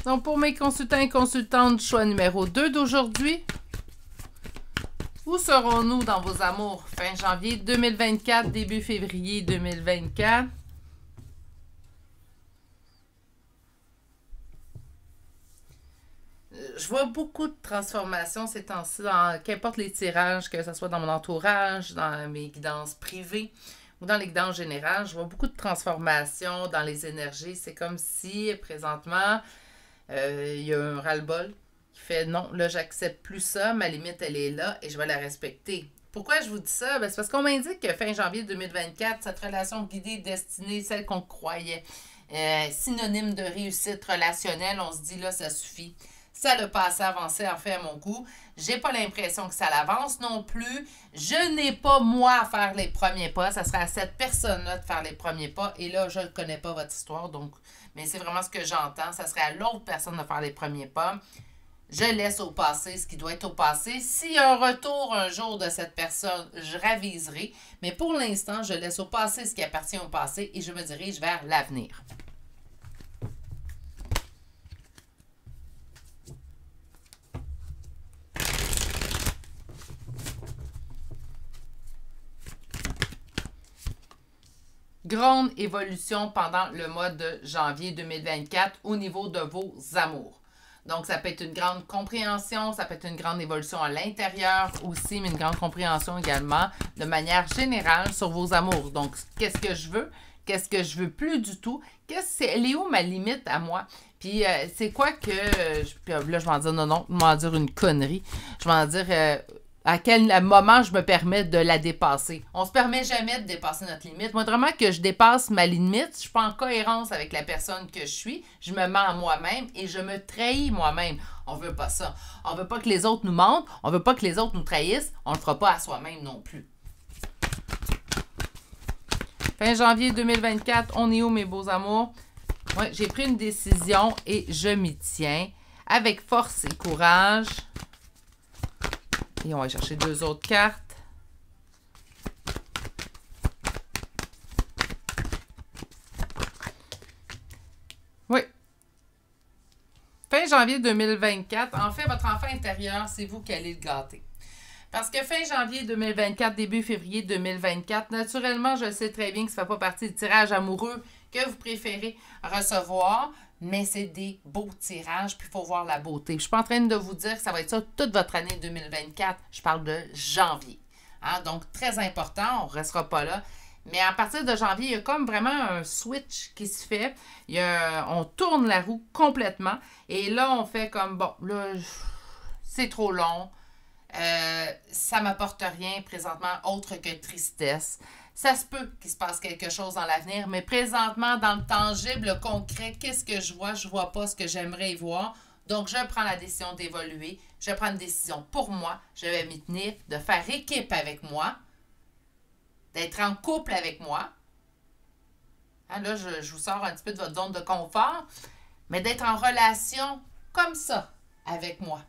Donc, pour mes consultants et consultantes, choix numéro 2 d'aujourd'hui. Où serons-nous dans vos amours fin janvier 2024, début février 2024? Je vois beaucoup de transformations ces temps-ci, qu'importe les tirages, que ce soit dans mon entourage, dans mes guidances privées ou dans les guidances générales. Je vois beaucoup de transformations dans les énergies. C'est comme si, présentement, il y a un ras-le-bol qui fait non, là, j'accepte plus ça, ma limite, elle est là et je vais la respecter. Pourquoi je vous dis ça? Ben, c'est parce qu'on m'indique que fin janvier 2024, cette relation guidée, destinée, celle qu'on croyait, synonyme de réussite relationnelle, on se dit là, ça suffit. Ça a passé, avancé, en fait, à mon goût. J'ai pas l'impression que ça l'avance non plus. Je n'ai pas, moi, à faire les premiers pas. Ça serait à cette personne-là de faire les premiers pas. Et là, je ne connais pas votre histoire, donc, mais c'est vraiment ce que j'entends. Ça serait à l'autre personne de faire les premiers pas. Je laisse au passé ce qui doit être au passé. S'il y a un retour un jour de cette personne, je raviserai. Mais pour l'instant, je laisse au passé ce qui appartient au passé et je me dirige vers l'avenir. Grande évolution pendant le mois de janvier 2024 au niveau de vos amours. Donc, ça peut être une grande compréhension, ça peut être une grande évolution à l'intérieur aussi, mais une grande compréhension également de manière générale sur vos amours. Donc, qu'est-ce que je veux? Qu'est-ce que je veux plus du tout? Elle est où ma limite à moi? Puis, c'est quoi que... puis là, je vais en dire non, je vais en dire une connerie. Je vais en dire... à quel moment je me permets de la dépasser. On se permet jamais de dépasser notre limite. Moi, vraiment que je dépasse ma limite, je suis pas en cohérence avec la personne que je suis, je me mens à moi-même et je me trahis moi-même. On veut pas ça. On veut pas que les autres nous mentent, on veut pas que les autres nous trahissent, on le fera pas à soi-même non plus. Fin janvier 2024, on est où mes beaux amours? Ouais, j'ai pris une décision et je m'y tiens avec force et courage. Et on va chercher 2 autres cartes. Oui. Fin janvier 2024, en fait, votre enfant intérieur, c'est vous qui allez le gâter. Parce que fin janvier 2024, début février 2024, naturellement, je sais très bien que ça ne fait pas partie du tirage amoureux que vous préférez recevoir, mais c'est des beaux tirages, puis il faut voir la beauté. Je ne suis pas en train de vous dire que ça va être ça toute votre année 2024. Je parle de janvier. Hein? Donc, très important, on ne restera pas là. Mais à partir de janvier, il y a comme vraiment un switch qui se fait. On tourne la roue complètement. Et là, on fait comme, bon, là, c'est trop long. Ça ne m'apporte rien présentement autre que tristesse. Ça se peut qu'il se passe quelque chose dans l'avenir, mais présentement, dans le tangible, le concret, qu'est-ce que je vois? Je ne vois pas ce que j'aimerais y voir. Donc, je prends la décision d'évoluer. Je prends une décision pour moi. Je vais m'y tenir, de faire équipe avec moi, d'être en couple avec moi. Hein, là, je vous sors un petit peu de votre zone de confort, mais d'être en relation comme ça avec moi.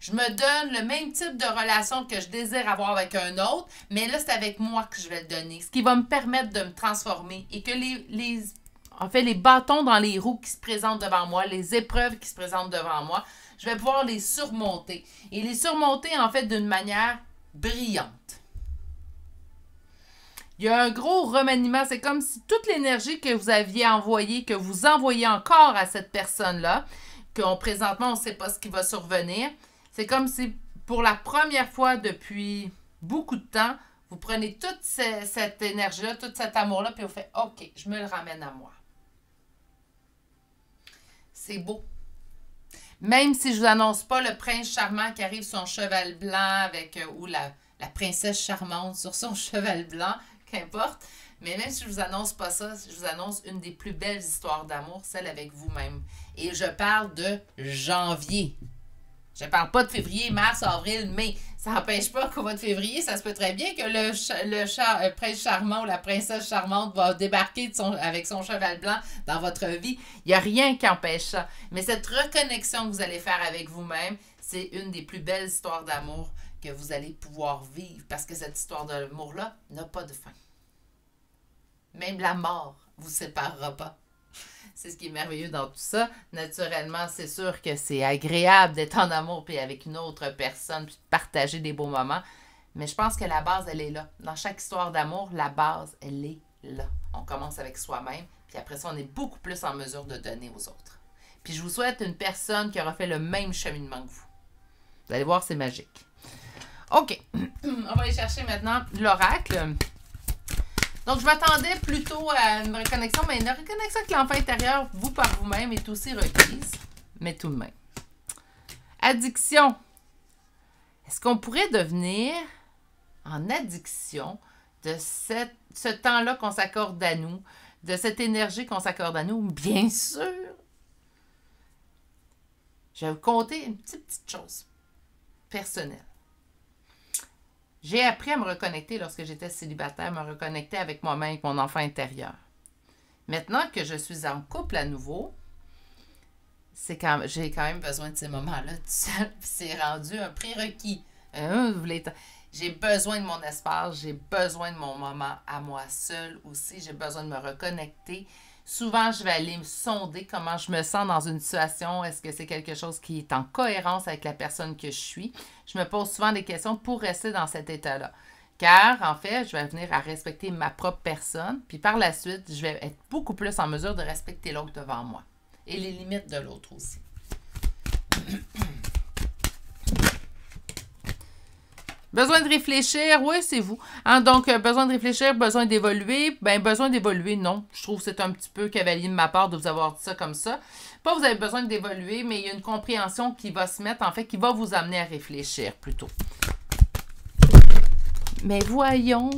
Je me donne le même type de relation que je désire avoir avec un autre, mais là, c'est avec moi que je vais le donner. Ce qui va me permettre de me transformer et que les bâtons dans les roues qui se présentent devant moi, les épreuves qui se présentent devant moi, je vais pouvoir les surmonter. Et les surmonter, en fait, d'une manière brillante. Il y a un gros remaniement. C'est comme si toute l'énergie que vous aviez envoyée, que vous envoyez encore à cette personne-là, présentement, on ne sait pas ce qui va survenir. C'est comme si, pour la première fois depuis beaucoup de temps, vous prenez toute cette énergie-là, tout cet amour-là, puis vous faites « OK, je me le ramène à moi. » C'est beau. Même si je ne vous annonce pas le prince charmant qui arrive sur son cheval blanc avec ou la princesse charmante sur son cheval blanc, qu'importe. Mais même si je ne vous annonce pas ça, je vous annonce une des plus belles histoires d'amour, celle avec vous-même. Et je parle de janvier. Je ne parle pas de février, mars, avril, mai. Ça n'empêche pas qu'au mois de février, ça se peut très bien que le prince charmant ou la princesse charmante va débarquer avec son cheval blanc dans votre vie. Il n'y a rien qui empêche ça. Mais cette reconnexion que vous allez faire avec vous-même, c'est une des plus belles histoires d'amour que vous allez pouvoir vivre. Parce que cette histoire d'amour-là n'a pas de fin. Même la mort ne vous séparera pas. C'est ce qui est merveilleux dans tout ça. Naturellement, c'est sûr que c'est agréable d'être en amour puis avec une autre personne puis de partager des beaux moments. Mais je pense que la base, elle est là. Dans chaque histoire d'amour, la base, elle est là. On commence avec soi-même, puis après ça, on est beaucoup plus en mesure de donner aux autres. Puis je vous souhaite une personne qui aura fait le même cheminement que vous. Vous allez voir, c'est magique. OK. On va aller chercher maintenant l'oracle. Donc, je m'attendais plutôt à une reconnexion, mais une reconnexion avec l'enfant intérieur, vous par vous-même, est aussi requise, mais tout de même. Addiction. Est-ce qu'on pourrait devenir en addiction de ce temps-là qu'on s'accorde à nous, de cette énergie qu'on s'accorde à nous? Bien sûr! Je vais vous conter une petite chose personnelle. J'ai appris à me reconnecter lorsque j'étais célibataire, me reconnecter avec moi-même, avec mon enfant intérieur. Maintenant que je suis en couple à nouveau, j'ai quand même besoin de ces moments-là tout seul. C'est rendu un prérequis. J'ai besoin de mon espace, j'ai besoin de mon moment à moi seul aussi. J'ai besoin de me reconnecter. Souvent, je vais aller me sonder comment je me sens dans une situation. Est-ce que c'est quelque chose qui est en cohérence avec la personne que je suis? Je me pose souvent des questions pour rester dans cet état-là. Car, en fait, je vais venir à respecter ma propre personne. Puis par la suite, je vais être beaucoup plus en mesure de respecter l'autre devant moi. Et les limites de l'autre aussi. Besoin de réfléchir, oui, c'est vous. Hein, donc, besoin de réfléchir, besoin d'évoluer. Ben, besoin d'évoluer, non. Je trouve que c'est un petit peu cavalier de ma part de vous avoir dit ça comme ça. Pas vous avez besoin d'évoluer, mais il y a une compréhension qui va se mettre, en fait, qui va vous amener à réfléchir plutôt. Mais voyons.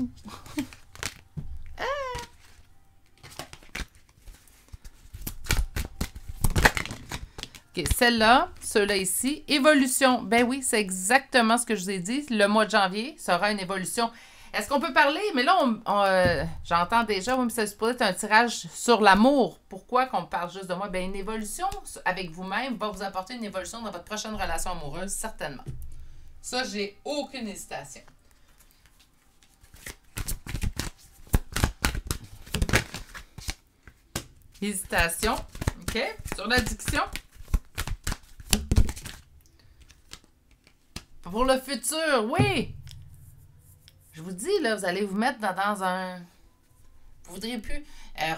OK, celle-là, ceux-là ici, évolution. Ben oui, c'est exactement ce que je vous ai dit. Le mois de janvier sera une évolution. Est-ce qu'on peut parler? Mais là, j'entends déjà, oui, mais ça pourrait être un tirage sur l'amour. Pourquoi qu'on parle juste de moi? Ben une évolution avec vous-même va vous apporter une évolution dans votre prochaine relation amoureuse, certainement. Ça, j'ai aucune hésitation. Hésitation. OK? Sur l'addiction. Pour le futur, oui! Je vous dis, là, vous allez vous mettre dans un... Vous ne voudrez plus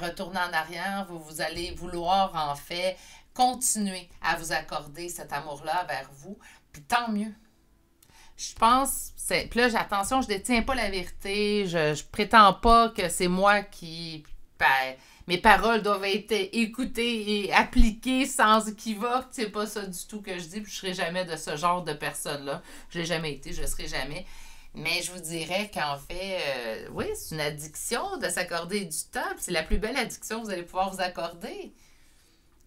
retourner en arrière. Vous allez vouloir, en fait, continuer à vous accorder cet amour-là vers vous. Puis tant mieux. Je pense... Puis là, attention, je ne détiens pas la vérité. Je prétends pas que c'est moi qui... mes paroles doivent être écoutées et appliquées sans équivoque. C'est pas ça du tout que je dis. Puis je serai jamais de ce genre de personne-là. Je l'ai jamais été, je ne serai jamais. Mais je vous dirais qu'en fait, oui, c'est une addiction de s'accorder du temps. C'est la plus belle addiction que vous allez pouvoir vous accorder.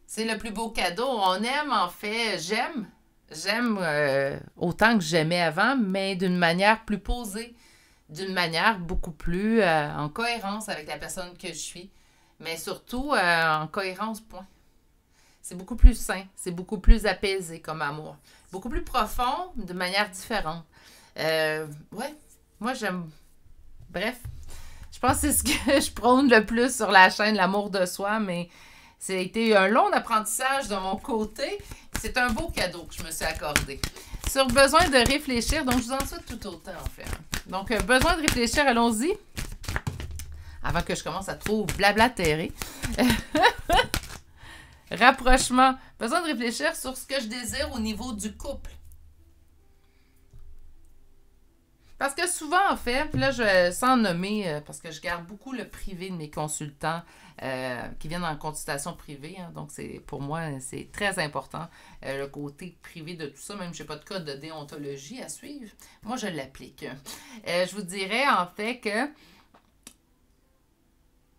C'est le plus beau cadeau. On aime, en fait, j'aime autant que j'aimais avant, mais d'une manière plus posée, d'une manière beaucoup plus en cohérence avec la personne que je suis. Mais surtout, en cohérence, point. C'est beaucoup plus sain, c'est beaucoup plus apaisé comme amour. Beaucoup plus profond, de manière différente. Ouais, moi j'aime... Bref, je pense que c'est ce que je prône le plus sur la chaîne, l'amour de soi, mais ça a été un long apprentissage de mon côté. C'est un beau cadeau que je me suis accordé. Sur besoin de réfléchir, donc je vous en souhaite tout autant, en fait. Donc, besoin de réfléchir, allons-y. avant que je commence à trop blablatérer. Rapprochement. Besoin de réfléchir sur ce que je désire au niveau du couple. Parce que souvent, en fait, puis là, sans nommer, parce que je garde beaucoup le privé de mes consultants qui viennent en consultation privée. Hein, donc, pour moi, c'est très important, le côté privé de tout ça. Même si je n'ai pas de code de déontologie à suivre, moi, je l'applique. Je vous dirais, en fait, que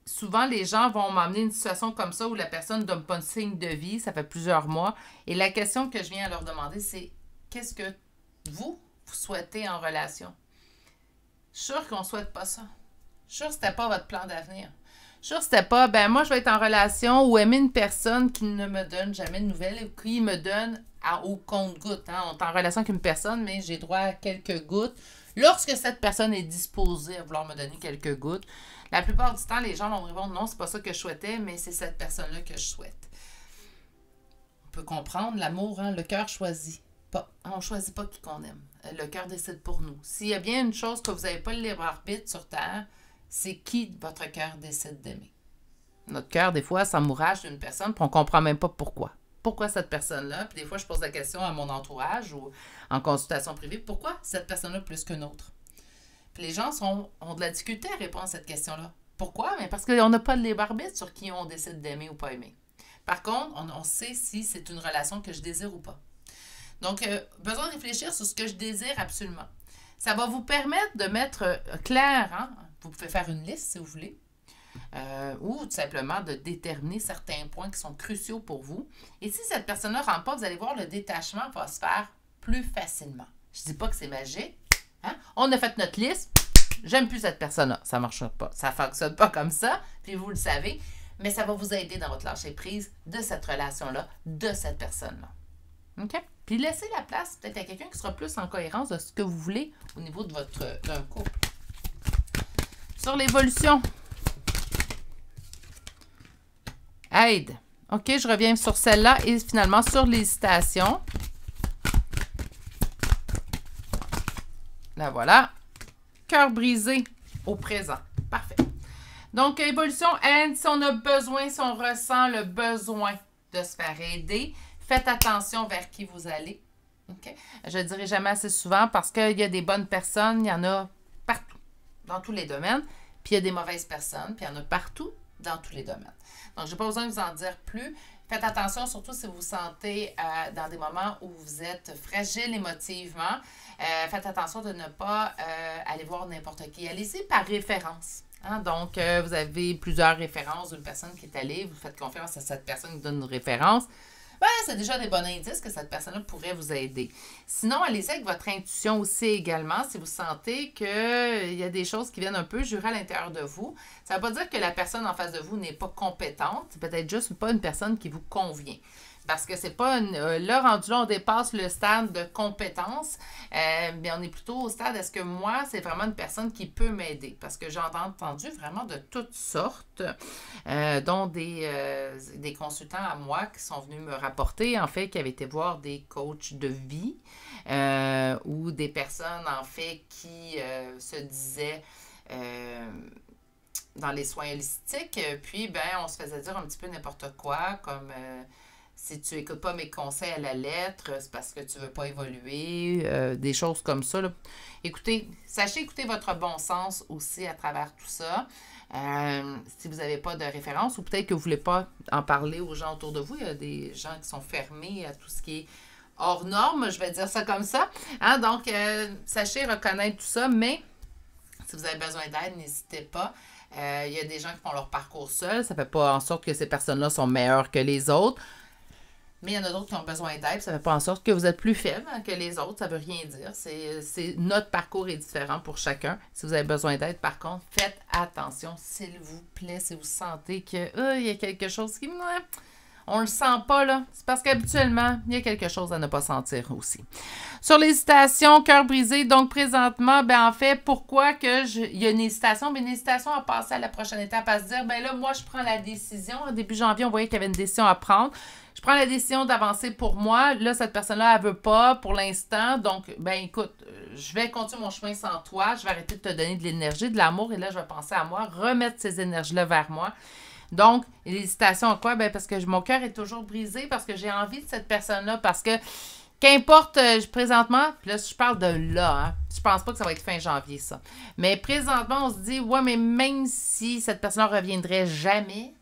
souvent, les gens vont m'emmener une situation comme ça où la personne ne donne pas de signe de vie. Ça fait plusieurs mois. Et la question que je viens à leur demander, c'est qu'est-ce que vous souhaitez en relation? Je suis sûre qu'on ne souhaite pas ça. Je suis sûre que ce n'était pas votre plan d'avenir. Je suis sûre que c'était pas, moi, je vais être en relation ou aimer une personne qui ne me donne jamais de nouvelles ou qui me donne au compte-gouttes. Hein. On est en relation avec une personne, mais j'ai droit à quelques gouttes. Lorsque cette personne est disposée à vouloir me donner quelques gouttes, la plupart du temps, les gens vont me répondre non, c'est pas ça que je souhaitais, mais c'est cette personne-là que je souhaite. On peut comprendre l'amour, hein, le cœur choisit. Pas. On ne choisit pas qui qu'on aime. Le cœur décide pour nous. S'il y a bien une chose que vous n'avez pas le libre arbitre sur Terre, c'est qui votre cœur décide d'aimer. Notre cœur, des fois, s'amourage d'une personne, puis on ne comprend même pas pourquoi. Pourquoi cette personne-là? Puis des fois, je pose la question à mon entourage ou en consultation privée, pourquoi cette personne-là plus qu'une autre? Puis les gens ont de la difficulté à répondre à cette question-là. Pourquoi? Mais parce qu'on n'a pas de libre arbitre sur qui on décide d'aimer ou pas aimer. Par contre, on sait si c'est une relation que je désire ou pas. Donc, besoin de réfléchir sur ce que je désire absolument. Ça va vous permettre de mettre clair, hein? Vous pouvez faire une liste si vous voulez, ou tout simplement de déterminer certains points qui sont cruciaux pour vous. Et si cette personne-là ne rentre pas, vous allez voir, le détachement va se faire plus facilement. Je ne dis pas que c'est magique. Hein? On a fait notre liste, j'aime plus cette personne-là. Ça ne marche pas. Ça ne fonctionne pas comme ça, puis vous le savez, mais ça va vous aider dans votre lâcher-prise de cette relation-là, de cette personne-là. OK? Puis laissez la place peut-être à quelqu'un qui sera plus en cohérence de ce que vous voulez au niveau de d'un couple. Sur l'évolution. Aide. OK, je reviens sur celle-là et finalement sur l'hésitation. Là, voilà. Cœur brisé au présent. Parfait. Donc, évolution, aide. Si on a besoin, si on ressent le besoin de se faire aider, faites attention vers qui vous allez. Okay? Je ne le dirai jamais assez souvent parce qu'il y a des bonnes personnes, il y en a partout, dans tous les domaines. Puis il y a des mauvaises personnes, puis il y en a partout dans tous les domaines. Donc, je n'ai pas besoin de vous en dire plus. Faites attention, surtout si vous vous sentez dans des moments où vous êtes fragile émotivement. Faites attention de ne pas aller voir n'importe qui. Allez-y par référence. Hein? Donc, vous avez plusieurs références d'une personne qui est allée. Vous faites confiance à cette personne qui donne une référence. C'est déjà des bons indices que cette personne-là pourrait vous aider. Sinon, allez-y avec votre intuition aussi également si vous sentez qu'il y a des choses qui viennent un peu jurer à l'intérieur de vous. Ça ne veut pas dire que la personne en face de vous n'est pas compétente. C'est peut-être juste pas une personne qui vous convient. Parce que c'est pas là, rendu là, on dépasse le stade de compétence, mais on est plutôt au stade, est-ce que moi, c'est vraiment une personne qui peut m'aider? Parce que j'en ai entendu vraiment de toutes sortes, dont des consultants à moi qui sont venus me rapporter, en fait, qui avaient été voir des coachs de vie ou des personnes, en fait, qui se disaient dans les soins holistiques, puis, on se faisait dire un petit peu n'importe quoi, comme... si tu n'écoutes pas mes conseils à la lettre, c'est parce que tu ne veux pas évoluer, des choses comme ça. Là. Écoutez, sachez écouter votre bon sens aussi à travers tout ça. Si vous n'avez pas de référence ou peut-être que vous ne voulez pas en parler aux gens autour de vous, il y a des gens qui sont fermés à tout ce qui est hors norme, je vais dire ça comme ça. Hein? Donc, sachez reconnaître tout ça, mais si vous avez besoin d'aide, n'hésitez pas. Il y a des gens qui font leur parcours seuls. Ça ne fait pas en sorte que ces personnes-là sont meilleures que les autres. Mais il y en a d'autres qui ont besoin d'aide. Ça ne fait pas en sorte que vous êtes plus faible que les autres. Ça ne veut rien dire. Notre parcours est différent pour chacun. Si vous avez besoin d'aide, par contre, faites attention, s'il vous plaît. Si vous sentez qu'il y a quelque chose qui... on ne le sent pas, là. C'est parce qu'habituellement, il y a quelque chose à ne pas sentir aussi. Sur l'hésitation, cœur brisé, donc présentement, en fait, pourquoi il y a une hésitation? Une hésitation à passer à la prochaine étape, à se dire, là, moi, je prends la décision. Au début janvier, on voyait qu'il y avait une décision à prendre. Je prends la décision d'avancer pour moi. Là, cette personne-là, elle veut pas pour l'instant. Donc, ben écoute, je vais continuer mon chemin sans toi. Je vais arrêter de te donner de l'énergie, de l'amour. Et là, je vais penser à moi, remettre ces énergies-là vers moi. Donc, l'hésitation à quoi? Ben parce que mon cœur est toujours brisé, parce que j'ai envie de cette personne-là, parce que qu'importe présentement, puis là, je parle de là, hein, je pense pas que ça va être fin janvier, ça. Mais présentement, on se dit, ouais, mais même si cette personne-là reviendrait jamais,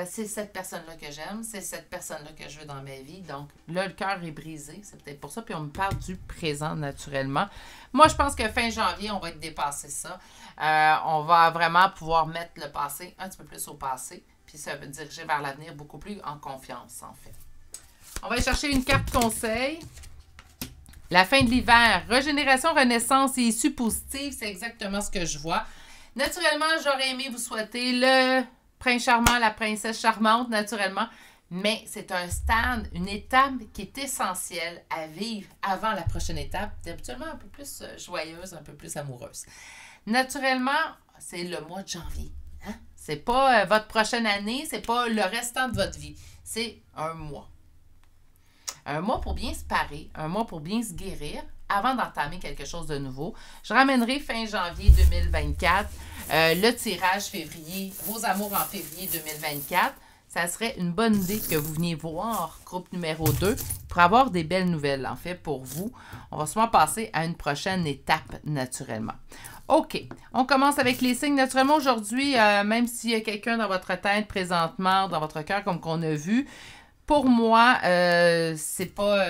c'est cette personne-là que j'aime, c'est cette personne-là que je veux dans ma vie. Donc, là, le cœur est brisé, c'est peut-être pour ça. Puis on me parle du présent, naturellement. Moi, je pense que fin janvier, on va être dépassé ça. On va vraiment pouvoir mettre le passé un petit peu plus au passé, puis ça veut diriger vers l'avenir beaucoup plus en confiance, en fait. On va aller chercher une carte conseil. La fin de l'hiver, régénération, renaissance et issue positive, c'est exactement ce que je vois. Naturellement, j'aurais aimé vous souhaiter le prince charmant, la princesse charmante, naturellement, mais c'est un stade, une étape qui est essentielle à vivre avant la prochaine étape, habituellement un peu plus joyeuse, un peu plus amoureuse. Naturellement, c'est le mois de janvier. Hein? C'est pas votre prochaine année, c'est pas le restant de votre vie. C'est un mois. Un mois pour bien se parer, un mois pour bien se guérir avant d'entamer quelque chose de nouveau. Je ramènerai fin janvier 2024 le tirage février, vos amours en février 2024. Ça serait une bonne idée que vous veniez voir groupe numéro 2 pour avoir des belles nouvelles, en fait, pour vous. On va sûrement passer à une prochaine étape, naturellement. OK, on commence avec les signes. Naturellement, aujourd'hui, même s'il y a quelqu'un dans votre tête présentement, dans votre cœur, comme qu'on a vu, pour moi, c'est pas...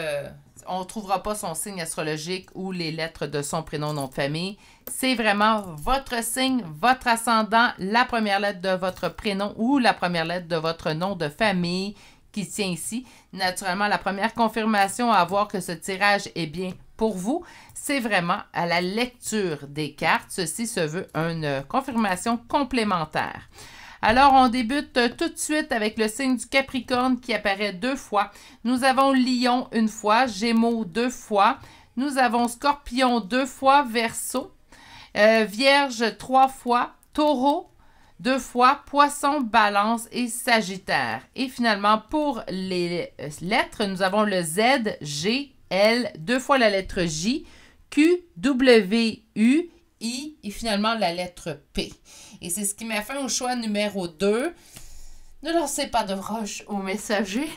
on ne trouvera pas son signe astrologique ou les lettres de son prénom, nom de famille. C'est vraiment votre signe, votre ascendant, la première lettre de votre prénom ou la première lettre de votre nom de famille qui tient ici. Naturellement, la première confirmation à voir que ce tirage est bien pour vous, c'est vraiment à la lecture des cartes. Ceci se veut une confirmation complémentaire. Alors, on débute tout de suite avec le signe du Capricorne qui apparaît 2 fois. Nous avons Lion 1 fois, Gémeaux 2 fois. Nous avons Scorpion 2 fois, Verseau. Vierge 3 fois, Taureau 2 fois, Poisson, Balance et Sagittaire. Et finalement, pour les lettres, nous avons le Z, G, L, 2 fois la lettre J, Q, W, U, I et finalement la lettre P. Et c'est ce qui m'a fait au choix numéro 2. Ne lancez pas de roche au messager.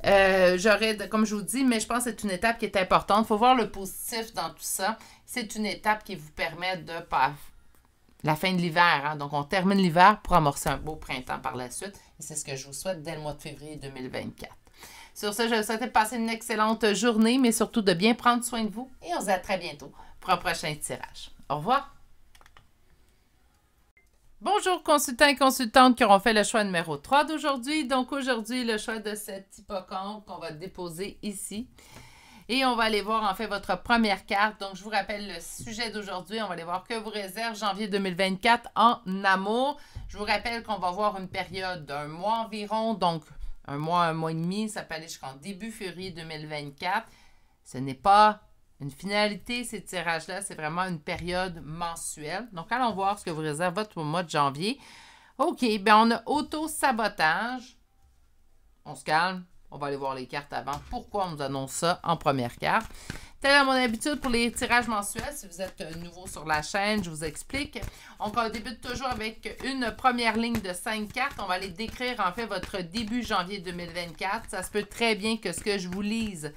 J'aurais, comme je vous dis, mais je pense que c'est une étape qui est importante. Il faut voir le positif dans tout ça. C'est une étape qui vous permet de la fin de l'hiver. Hein? Donc, on termine l'hiver pour amorcer un beau printemps par la suite. Et c'est ce que je vous souhaite dès le mois de février 2024. Sur ce, je vous souhaite de passer une excellente journée, mais surtout de bien prendre soin de vous. Et on se dit à très bientôt pour un prochain tirage. Au revoir! Bonjour consultants et consultantes qui auront fait le choix numéro 3 d'aujourd'hui. Donc aujourd'hui, le choix de cet hippocampe qu'on va déposer ici. Et on va aller voir en fait votre première carte. Donc je vous rappelle le sujet d'aujourd'hui. On va aller voir que vous réserve janvier 2024 en amour. Je vous rappelle qu'on va voir une période d'un mois environ. Donc un mois et demi. Ça peut aller jusqu'en début février 2024. Ce n'est pas une finalité, ces tirages-là, c'est vraiment une période mensuelle. Donc, allons voir ce que vous réserve votre mois de janvier. OK, bien, on a auto-sabotage. On se calme. On va aller voir les cartes avant. Pourquoi on nous annonce ça en première carte? Tel à mon habitude pour les tirages mensuels, si vous êtes nouveau sur la chaîne, je vous explique. On débute toujours avec une première ligne de 5 cartes. On va aller décrire en fait votre début janvier 2024. Ça se peut très bien que ce que je vous lise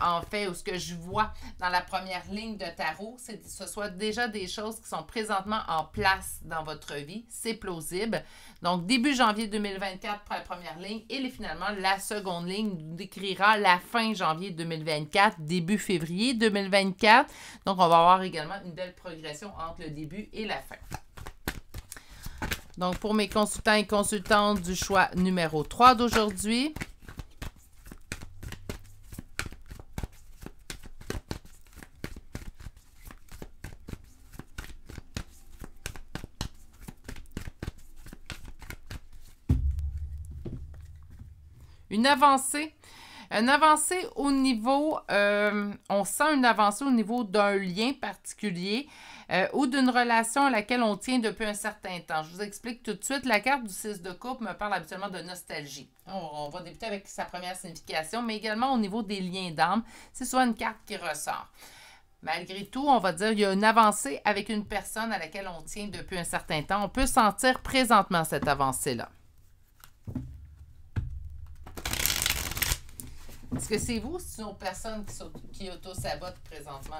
en fait, ou ce que je vois dans la première ligne de tarot, ce soit déjà des choses qui sont présentement en place dans votre vie. C'est plausible. Donc, début janvier 2024 pour la première ligne et finalement, la seconde ligne nous décrira la fin janvier 2024, début février 2024. Donc, on va avoir également une belle progression entre le début et la fin. Donc, pour mes consultants et consultantes du choix numéro 3 d'aujourd'hui, une avancée, Une avancée au niveau, on sent une avancée au niveau d'un lien particulier ou d'une relation à laquelle on tient depuis un certain temps. Je vous explique tout de suite. La carte du 6 de coupe me parle habituellement de nostalgie. On va débuter avec sa première signification, mais également au niveau des liens d'âme. C'est soit une carte qui ressort. Malgré tout, on va dire qu'il y a une avancée avec une personne à laquelle on tient depuis un certain temps. On peut sentir présentement cette avancée-là. Est-ce que c'est vous ou c'est une personne qui auto-sabote présentement?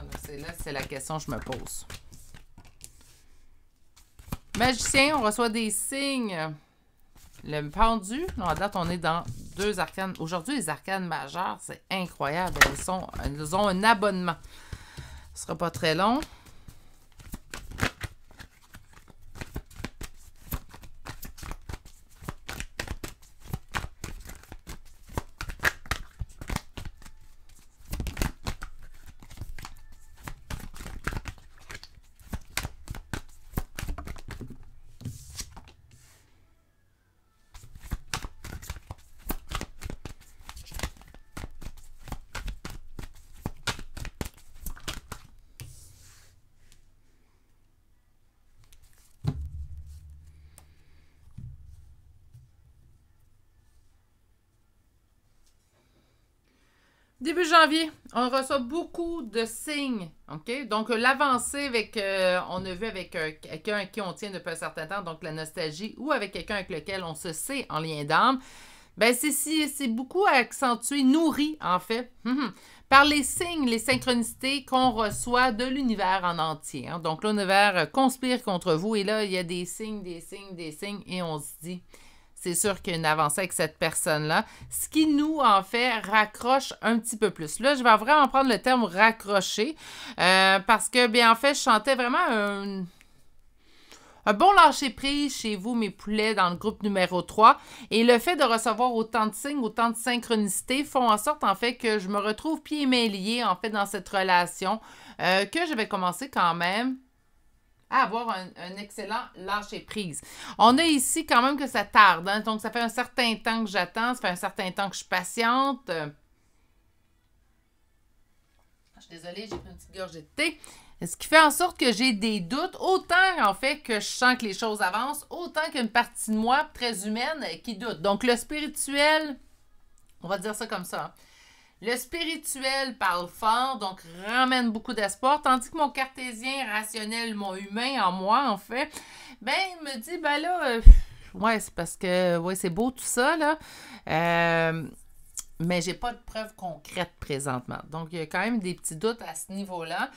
C'est la question que je me pose. Magicien, on reçoit des signes. Le pendu, à date, on est dans 2 arcanes. Aujourd'hui, les arcanes majeures, c'est incroyable. Elles ont un abonnement. Ce sera pas très long. Début janvier, on reçoit beaucoup de signes, OK? Donc, l'avancée avec, on a vu avec quelqu'un à qui on tient depuis un certain temps, donc la nostalgie, ou avec quelqu'un avec lequel on se sait en lien d'âme, ben c'est beaucoup accentué, nourri, en fait, par les signes, les synchronicités qu'on reçoit de l'univers en entier. Hein? Donc, l'univers conspire contre vous, et là, il y a des signes, et on se dit... C'est sûr qu'il y a une avancée avec cette personne-là. Ce qui nous, en fait, raccroche un petit peu plus. Là, je vais vraiment prendre le terme raccrocher parce que, bien, en fait, je sentais vraiment un bon lâcher-prise chez vous, mes poulets, dans le groupe numéro 3. Et le fait de recevoir autant de signes, autant de synchronicité font en sorte, en fait, que je me retrouve pieds et mains liés, en fait, dans cette relation que je vais commencer quand même à avoir un excellent lâcher-prise. On a ici quand même que ça tarde. Hein? Donc, ça fait un certain temps que j'attends. Ça fait un certain temps que je suis patiente. Je suis désolée, j'ai pris une petite gorgée de thé. Ce qui fait en sorte que j'ai des doutes, autant en fait que je sens que les choses avancent, autant qu'une partie de moi très humaine qui doute. Donc, le spirituel, on va dire ça comme ça, hein? Le spirituel parle fort, donc ramène beaucoup d'espoir, tandis que mon cartésien rationnel, mon humain en moi, en fait, ben, il me dit, ben là, ouais, c'est parce que, ouais, c'est beau tout ça, là, mais j'ai pas de preuves concrètes présentement. Donc, il y a quand même des petits doutes à ce niveau-là.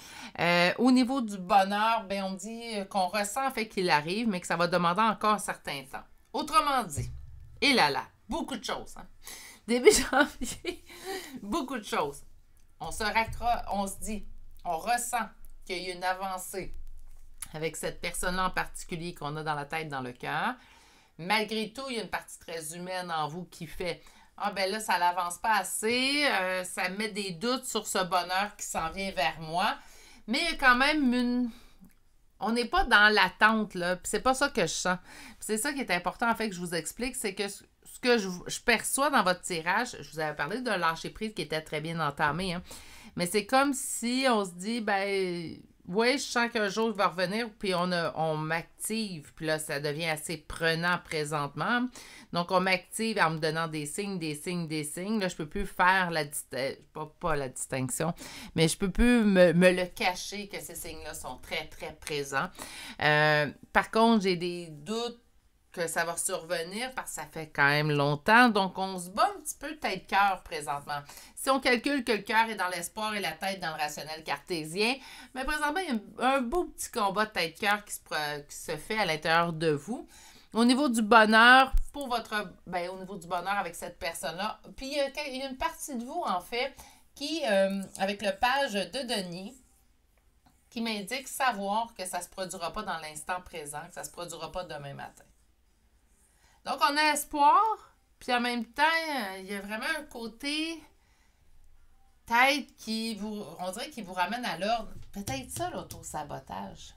Au niveau du bonheur, ben, on me dit qu'on ressent, en fait, qu'il arrive, mais que ça va demander encore un certain temps. Autrement dit, et là, beaucoup de choses, hein. Début janvier, beaucoup de choses. On se raccroche, on se dit, on ressent qu'il y a une avancée avec cette personne-là en particulier qu'on a dans la tête, dans le cœur. Malgré tout, il y a une partie très humaine en vous qui fait « Ah ben là, ça n'avance pas assez, ça met des doutes sur ce bonheur qui s'en vient vers moi. » Mais il y a quand même une... On n'est pas dans l'attente, là. Puis c'est pas ça que je sens. Puis c'est ça qui est important, en fait, que je vous explique, c'est que ce que je perçois dans votre tirage, je vous avais parlé d'un lâcher-prise qui était très bien entamé, hein. Mais c'est comme si on se dit, ben, oui, je sens qu'un jour il va revenir, puis on m'active, puis là, ça devient assez prenant présentement. Donc, on m'active en me donnant des signes. Là, je peux plus faire pas la distinction, mais je peux plus me le cacher que ces signes-là sont très, très présents. Par contre, j'ai des doutes que ça va survenir parce que ça fait quand même longtemps. Donc, on se bat un petit peu tête-cœur présentement. Si on calcule que le cœur est dans l'espoir et la tête dans le rationnel cartésien, mais présentement, il y a un beau petit combat de tête-cœur qui se fait à l'intérieur de vous. Au niveau du bonheur, au niveau du bonheur avec cette personne-là, puis il y a une partie de vous, en fait, qui, avec le page de denier, qui m'indique savoir que ça ne se produira pas dans l'instant présent, que ça ne se produira pas demain matin. Donc, on a espoir, puis en même temps, il y a vraiment un côté tête on dirait qu'il vous ramène à l'ordre. Peut-être ça, l'auto-sabotage.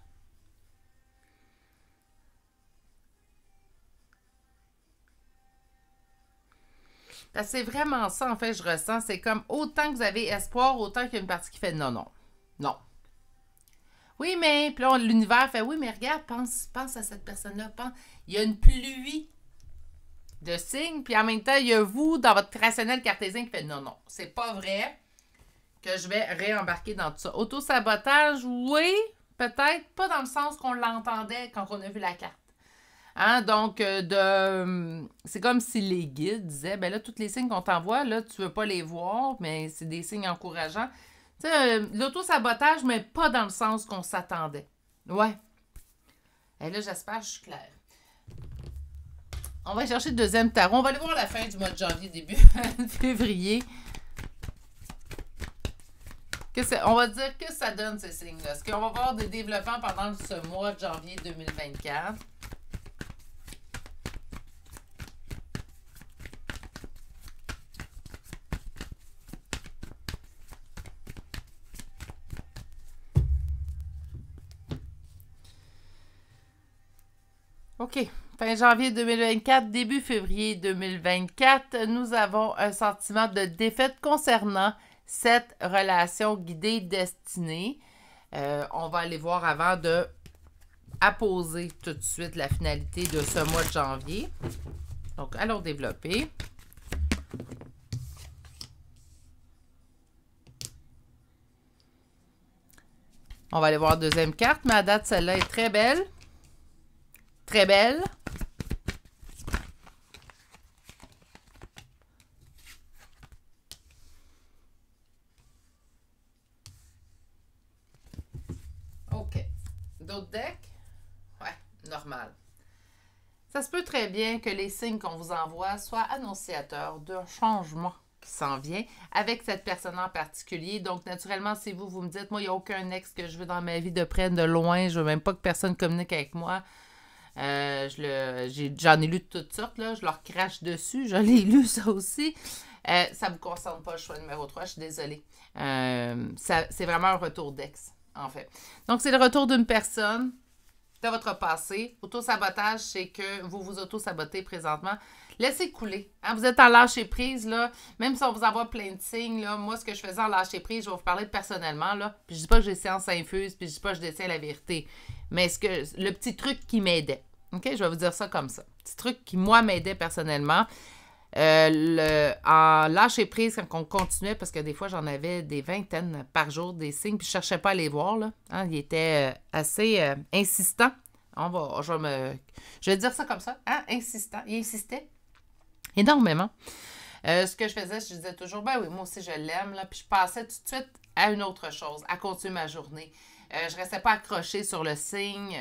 C'est vraiment ça, en fait, je ressens. C'est comme autant que vous avez espoir, autant qu'il y a une partie qui fait non, non, non. Oui, mais, puis là, l'univers fait, oui, mais regarde, pense à cette personne-là, pense. Il y a une pluie de signes, puis en même temps, il y a vous, dans votre rationnel cartésien, qui fait, non, non, c'est pas vrai que je vais réembarquer dans tout ça. Auto-sabotage, oui, peut-être, pas dans le sens qu'on l'entendait quand on a vu la carte. Hein, donc, c'est comme si les guides disaient, ben là, tous les signes qu'on t'envoie, là, tu veux pas les voir, mais c'est des signes encourageants. Tu sais, l'auto-sabotage, mais pas dans le sens qu'on s'attendait. Ouais. Et là, j'espère que je suis claire. On va chercher le deuxième tarot. On va aller voir la fin du mois de janvier, début février. On va dire que ça donne ces signes-là. Est-ce qu'on va voir des développements pendant ce mois de janvier 2024? OK. Fin janvier 2024, début février 2024, nous avons un sentiment de défaite concernant cette relation guidée destinée. On va aller voir avant de apposer tout de suite la finalité de ce mois de janvier. Donc, allons développer. On va aller voir la deuxième carte, mais à date, celle-là est très belle. Très belle. OK. D'autres decks? Ouais, normal. Ça se peut très bien que les signes qu'on vous envoie soient annonciateurs d'un changement qui s'en vient avec cette personne en particulier. Donc, naturellement, si vous me dites, moi, il n'y a aucun ex que je veux dans ma vie de près, de loin, je veux même pas que personne communique avec moi. J'en ai lu de toutes sortes, là. Je leur crache dessus. Je l'ai lu, ça aussi. Ça ne vous concerne pas, le choix numéro 3. Je suis désolée. C'est vraiment un retour d'ex, en fait. Donc, c'est le retour d'une personne de votre passé. Auto-sabotage, c'est que vous vous auto-sabotez présentement. Laissez couler. Hein? Vous êtes en lâcher-prise, là. Même si on vous envoie plein de signes, là. Moi, ce que je faisais en lâcher-prise, je vais vous parler personnellement, là. Puis je dis pas que j'ai séance infuse, puis je dis pas que je détiens la vérité. Mais le petit truc qui m'aidait. OK? Je vais vous dire ça comme ça. Petit truc qui, moi, m'aidait personnellement. En lâcher-prise, quand on continuait, parce que des fois, j'en avais des vingtaines par jour, des signes, puis je cherchais pas à les voir, là. Hein? Il était assez insistant. Je vais dire ça comme ça. Hein? Insistant. Il insistait énormément. Ce que je faisais, je disais toujours, ben oui, moi aussi, je l'aime, là. Puis je passais tout de suite à une autre chose, à continuer ma journée. Je restais pas accrochée sur le signe.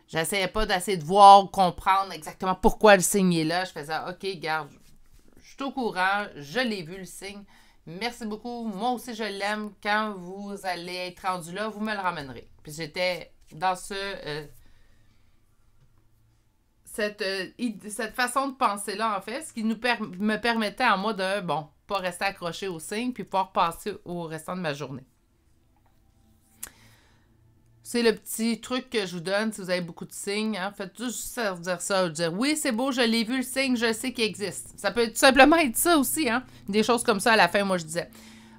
J'essayais pas d'essayer de voir ou comprendre exactement pourquoi le signe est là. Je faisais, OK, garde, je suis au courant, je l'ai vu le signe. Merci beaucoup. Moi aussi, je l'aime. Quand vous allez être rendu là, vous me le ramènerez. Puis j'étais dans cette façon de penser-là, en fait, ce qui me permettait à moi de, pas rester accroché au signe, puis pouvoir passer au restant de ma journée. C'est le petit truc que je vous donne si vous avez beaucoup de signes. Hein. Faites juste dire ça, dire oui, c'est beau, je l'ai vu le signe, je sais qu'il existe. Ça peut tout simplement être ça aussi. Hein. Des choses comme ça à la fin, moi je disais.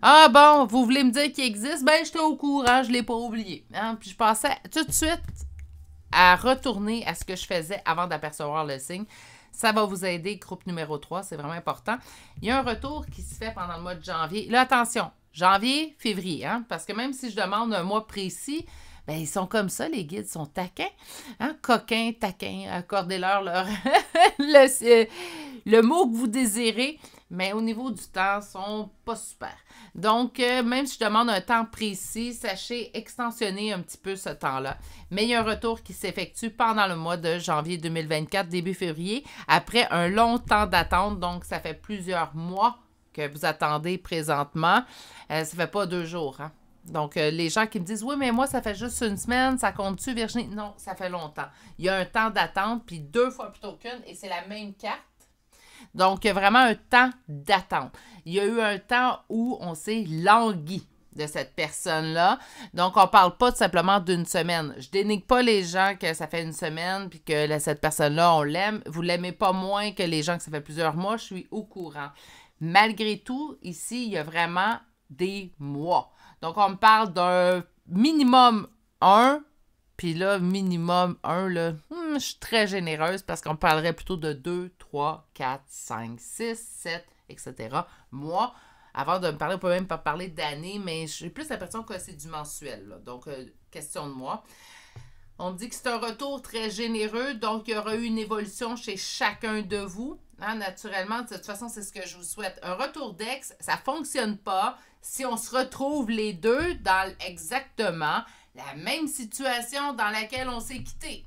Ah bon, vous voulez me dire qu'il existe? Ben, j'étais au courant, je ne l'ai pas oublié. Hein. Puis je passais tout de suite à retourner à ce que je faisais avant d'apercevoir le signe. Ça va vous aider, groupe numéro 3, c'est vraiment important. Il y a un retour qui se fait pendant le mois de janvier. Là, attention, janvier, février, hein, parce que même si je demande un mois précis, ben, ils sont comme ça, les guides sont taquins, hein, coquins, taquins, accordez-leur le mot que vous désirez, mais au niveau du temps, ils sont pas super. Donc, même si je demande un temps précis, sachez extensionner un petit peu ce temps-là. Mais il y a un retour qui s'effectue pendant le mois de janvier 2024, début février, après un long temps d'attente, donc ça fait plusieurs mois que vous attendez présentement. Ça fait pas 2 jours, hein. Donc, les gens qui me disent « Oui, mais moi, ça fait juste une semaine, ça compte-tu, Virginie? » Non, ça fait longtemps. Il y a un temps d'attente, puis 2 fois plutôt qu'une, et c'est la même carte. Donc, il y a vraiment un temps d'attente. Il y a eu un temps où on s'est langui. de cette personne-là. Donc, on parle pas tout simplement d'une semaine. Je dénigre pas les gens que ça fait une semaine puis que cette personne-là, on l'aime. Vous l'aimez pas moins que les gens que ça fait plusieurs mois. Je suis au courant. Malgré tout, ici, il y a vraiment des mois. Donc, on me parle d'un minimum 1, puis là, minimum 1, là, je suis très généreuse parce qu'on parlerait plutôt de 2, 3, 4, 5, 6, 7, etc. mois. Avant de me parler, on peut même pas parler d'années, mais j'ai plus l'impression que c'est du mensuel. Là. Donc, question de mois. On me dit que c'est un retour très généreux, donc il y aura eu une évolution chez chacun de vous. Hein, naturellement, de toute façon, c'est ce que je vous souhaite. Un retour d'ex, ça ne fonctionne pas si on se retrouve les deux dans exactement la même situation dans laquelle on s'est quitté.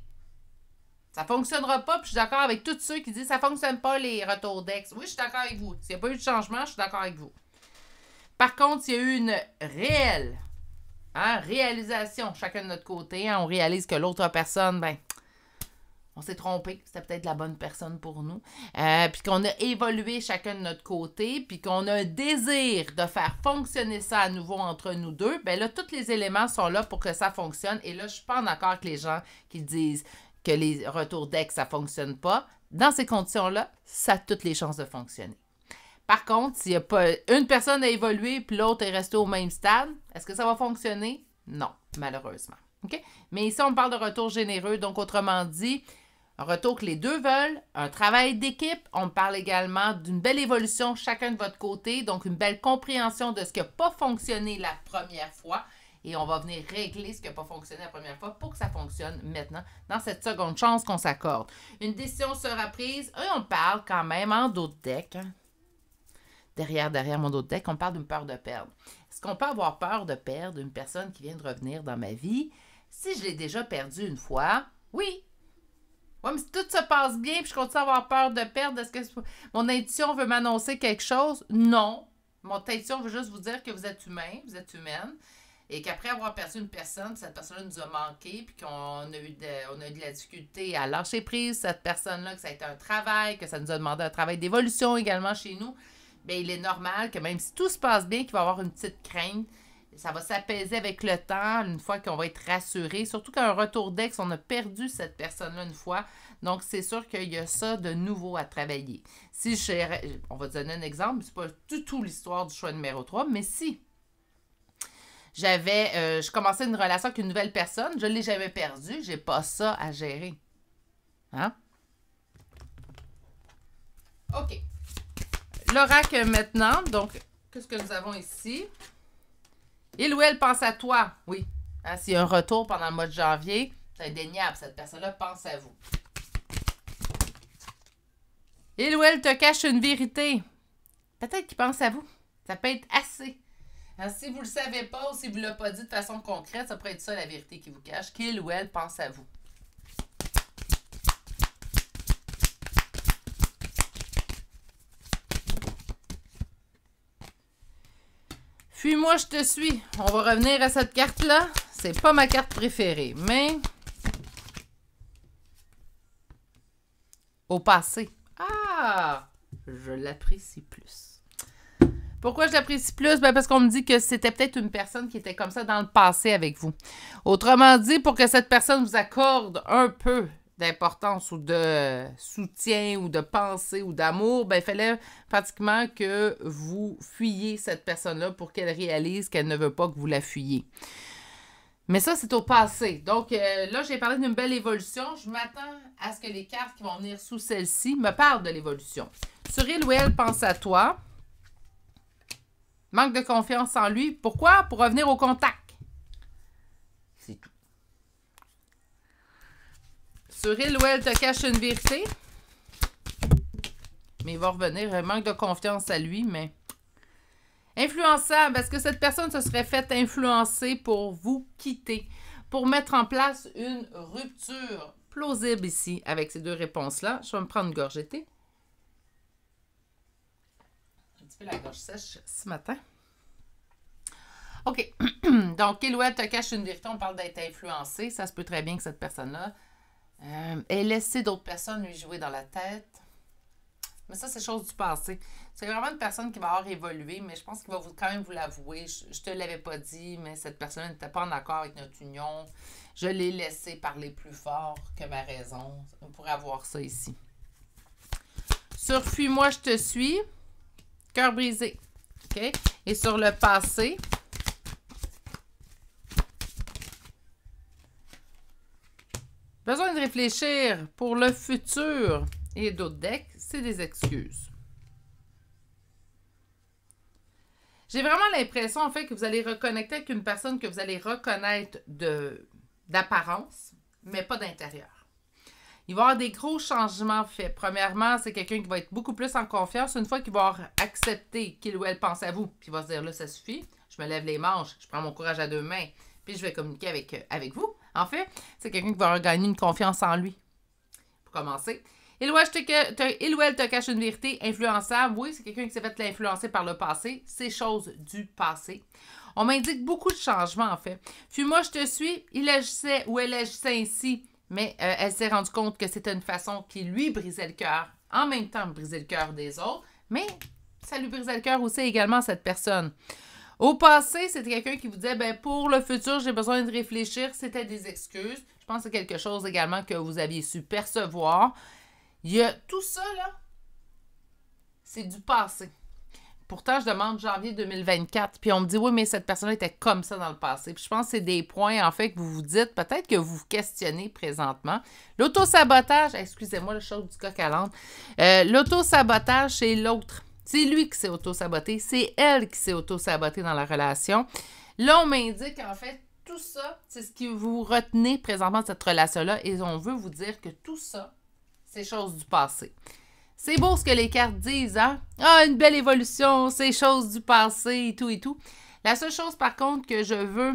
Ça ne fonctionnera pas, puis je suis d'accord avec tous ceux qui disent que ça ne fonctionne pas les retours d'ex. Oui, je suis d'accord avec vous. S'il n'y a pas eu de changement, je suis d'accord avec vous. Par contre, s'il y a eu une réelle réalisation, chacun de notre côté, on réalise que l'autre personne, on s'est trompé, c'était peut-être la bonne personne pour nous, puis qu'on a évolué chacun de notre côté, puis qu'on a un désir de faire fonctionner ça à nouveau entre nous deux, là, tous les éléments sont là pour que ça fonctionne, et là, je ne suis pas en accord avec les gens qui disent que les retours d'ex, ça ne fonctionne pas. Dans ces conditions-là, ça a toutes les chances de fonctionner. Par contre, s'il n'y a pas une personne a évolué puis l'autre est restée au même stade, est-ce que ça va fonctionner? Non, malheureusement. OK? Mais ici, on parle de retour généreux. Donc, autrement dit, un retour que les deux veulent, un travail d'équipe. On parle également d'une belle évolution chacun de votre côté. Donc, une belle compréhension de ce qui n'a pas fonctionné la première fois. Et on va venir régler ce qui n'a pas fonctionné la première fois pour que ça fonctionne maintenant, dans cette seconde chance qu'on s'accorde. Une décision sera prise. Et on parle quand même en dos de deck, Derrière mon dos de deck, on parle d'une peur de perdre. Est-ce qu'on peut avoir peur de perdre une personne qui vient de revenir dans ma vie? Si je l'ai déjà perdue une fois, oui. Oui, mais si tout se passe bien puis je continue à avoir peur de perdre, est-ce que mon intuition veut m'annoncer quelque chose? Non. Mon intuition veut juste vous dire que vous êtes humain, vous êtes humaine, et qu'après avoir perdu une personne, cette personne-là nous a manqué, puis qu'on a eu de la difficulté à lâcher prise cette personne-là, que ça a été un travail, que ça nous a demandé un travail d'évolution également chez nous. Bien, il est normal que même si tout se passe bien, qu'il va y avoir une petite crainte, ça va s'apaiser avec le temps, une fois qu'on va être rassuré. Surtout qu'un retour d'ex, on a perdu cette personne-là une fois. Donc, c'est sûr qu'il y a ça de nouveau à travailler. Si on va donner un exemple, c'est pas du tout l'histoire du choix numéro 3, mais si je commençais une relation avec une nouvelle personne, je ne l'ai jamais perdue, j'ai pas ça à gérer. Hein? OK. L'oracle maintenant, donc, qu'est-ce que nous avons ici? Il ou elle pense à toi, oui. Hein, s'il y a un retour pendant le mois de janvier, c'est indéniable, cette personne-là pense à vous. Il ou elle te cache une vérité. Peut-être qu'il pense à vous. Ça peut être assez. Hein, si vous ne le savez pas ou si vous ne l'avez pas dit de façon concrète, ça pourrait être ça la vérité qui vous cache, qu'il ou elle pense à vous. Fuis-moi, je te suis. On va revenir à cette carte-là. C'est pas ma carte préférée, mais au passé. Ah! Je l'apprécie plus. Pourquoi je l'apprécie plus? Parce qu'on me dit que c'était peut-être une personne qui était comme ça dans le passé avec vous. Autrement dit, pour que cette personne vous accorde un peu d'importance ou de soutien ou de pensée ou d'amour, il fallait pratiquement que vous fuyiez cette personne-là pour qu'elle réalise qu'elle ne veut pas que vous la fuyiez. Mais ça, c'est au passé. Donc, là, j'ai parlé d'une belle évolution. Je m'attends à ce que les cartes qui vont venir sous celle-ci me parlent de l'évolution. Sur il ou elle pense à toi. Manque de confiance en lui. Pourquoi? Pour revenir au contact. C'est tout. Sur il ou elle te cache une vérité. Mais il va revenir. Il manque de confiance à lui, mais... Influençable, est-ce que cette personne se serait faite influencer pour vous quitter, pour mettre en place une rupture plausible ici avec ces deux réponses-là? Je vais me prendre une gorgée de thé. Un petit peu la gorge sèche ce matin. OK. Donc, il ou elle te cache une vérité, on parle d'être influencé. Ça se peut très bien que cette personne-là ait laissé d'autres personnes lui jouer dans la tête. Mais ça, c'est chose du passé. C'est vraiment une personne qui va avoir évolué, mais je pense qu'il va quand même vous l'avouer. Je te l'avais pas dit, mais cette personne n'était pas en accord avec notre union. Je l'ai laissé parler plus fort que ma raison. On pourrait avoir ça ici. Sur Fuis-moi, je te suis. Cœur brisé. OK? Et sur le passé, besoin de réfléchir pour le futur et d'autres decks, c'est des excuses. J'ai vraiment l'impression, en fait, que vous allez reconnecter avec une personne que vous allez reconnaître d'apparence, mais pas d'intérieur. Il va y avoir des gros changements faits. Premièrement, c'est quelqu'un qui va être beaucoup plus en confiance une fois qu'il va avoir accepté qu'il ou elle pense à vous. Puis il va se dire, là, ça suffit, je me lève les manches, je prends mon courage à deux mains, puis je vais communiquer avec vous. En fait, c'est quelqu'un qui va regagner une confiance en lui. Pour commencer. Il ou elle te cache une vérité influençable. Oui, c'est quelqu'un qui s'est fait l'influencer par le passé. C'est chose du passé. On m'indique beaucoup de changements, en fait. Fuis-moi, je te suis. Il agissait ou elle agissait ainsi, mais elle s'est rendue compte que c'était une façon qui lui brisait le cœur, en même temps briser le cœur des autres, mais ça lui brisait le cœur aussi également, cette personne. Au passé, c'était quelqu'un qui vous disait, ben pour le futur, j'ai besoin de réfléchir, c'était des excuses. Je pense que c'est quelque chose également que vous aviez su percevoir. Il y a tout ça, là, c'est du passé. Pourtant, je demande janvier 2024, puis on me dit, oui, mais cette personne était comme ça dans le passé. Puis je pense que c'est des points, en fait, que vous vous dites, peut-être que vous vous questionnez présentement. L'auto-sabotage, excusez-moi, le chose du coq à l'âne. L'auto-sabotage, c'est l'autre. C'est lui qui s'est auto-saboté, c'est elle qui s'est auto-sabotée dans la relation. Là, on m'indique, en fait, tout ça, c'est ce que vous retenez présentement de cette relation-là, et on veut vous dire que tout ça, c'est chose du passé. C'est beau ce que les cartes disent, hein? Ah, une belle évolution, c'est chose du passé et tout et tout. La seule chose, par contre, que je veux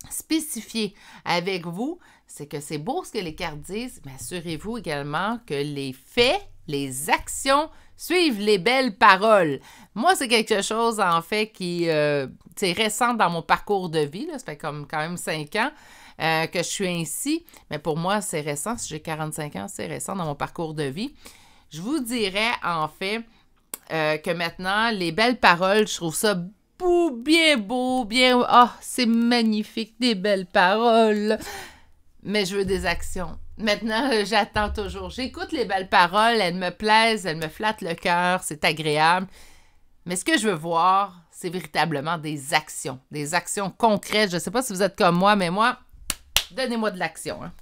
spécifier avec vous, c'est que c'est beau ce que les cartes disent, mais assurez-vous également que les faits, les actions suivent les belles paroles. Moi, c'est quelque chose, en fait, qui c'est récent dans mon parcours de vie. Là, ça fait comme quand même 5 ans que je suis ainsi. Mais pour moi, c'est récent. Si j'ai 45 ans, c'est récent dans mon parcours de vie. Je vous dirais, en fait, que maintenant, les belles paroles, je trouve ça bien beau, bien... Ah, oh, c'est magnifique, des belles paroles. Mais je veux des actions. Maintenant, j'attends toujours. J'écoute les belles paroles, elles me plaisent, elles me flattent le cœur, c'est agréable. Mais ce que je veux voir, c'est véritablement des actions concrètes. Je ne sais pas si vous êtes comme moi, mais moi, donnez-moi de l'action. Hein.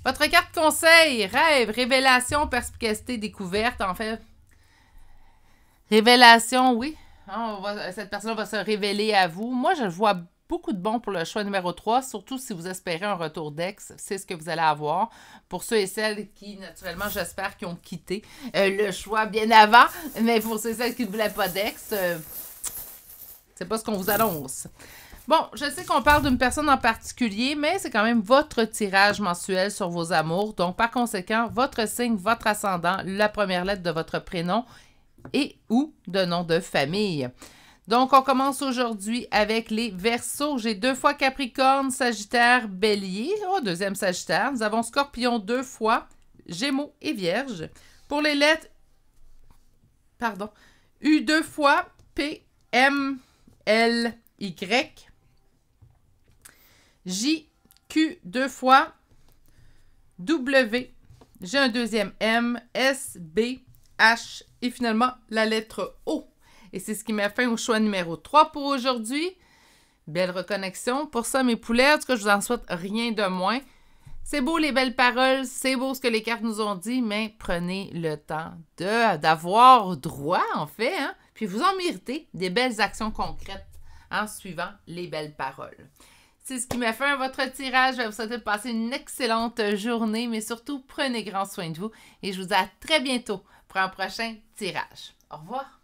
Votre carte conseil, rêve, révélation, perspicacité, découverte, en fait. Révélation, oui. Cette personne va se révéler à vous. Moi, je vois beaucoup de bons pour le choix numéro 3, surtout si vous espérez un retour d'ex, c'est ce que vous allez avoir. Pour ceux et celles qui, naturellement, j'espère, qui ont quitté le choix bien avant, mais pour ceux et celles qui ne voulaient pas d'ex, c'est pas ce qu'on vous annonce. Bon, je sais qu'on parle d'une personne en particulier, mais c'est quand même votre tirage mensuel sur vos amours. Donc, par conséquent, votre signe, votre ascendant, la première lettre de votre prénom et ou de nom de famille. Donc, on commence aujourd'hui avec les Verseaux. J'ai 2 fois Capricorne, Sagittaire, Bélier. Oh, deuxième Sagittaire. Nous avons Scorpion 2 fois, Gémeaux et Vierge. Pour les lettres, U 2 fois, P, M, L, Y. J, Q 2 fois, W. J'ai un deuxième M, S, B, H et finalement la lettre O. Et c'est ce qui met fin au choix numéro 3 pour aujourd'hui. Belle reconnexion. Pour ça, mes poulets, en tout cas, je vous en souhaite rien de moins. C'est beau les belles paroles, c'est beau ce que les cartes nous ont dit, mais prenez le temps d'avoir droit, en fait, hein? Puis vous en méritez des belles actions concrètes en suivant les belles paroles. C'est ce qui met fin à votre tirage. Je vais vous souhaiter de passer une excellente journée, mais surtout, prenez grand soin de vous. Et je vous dis à très bientôt pour un prochain tirage. Au revoir!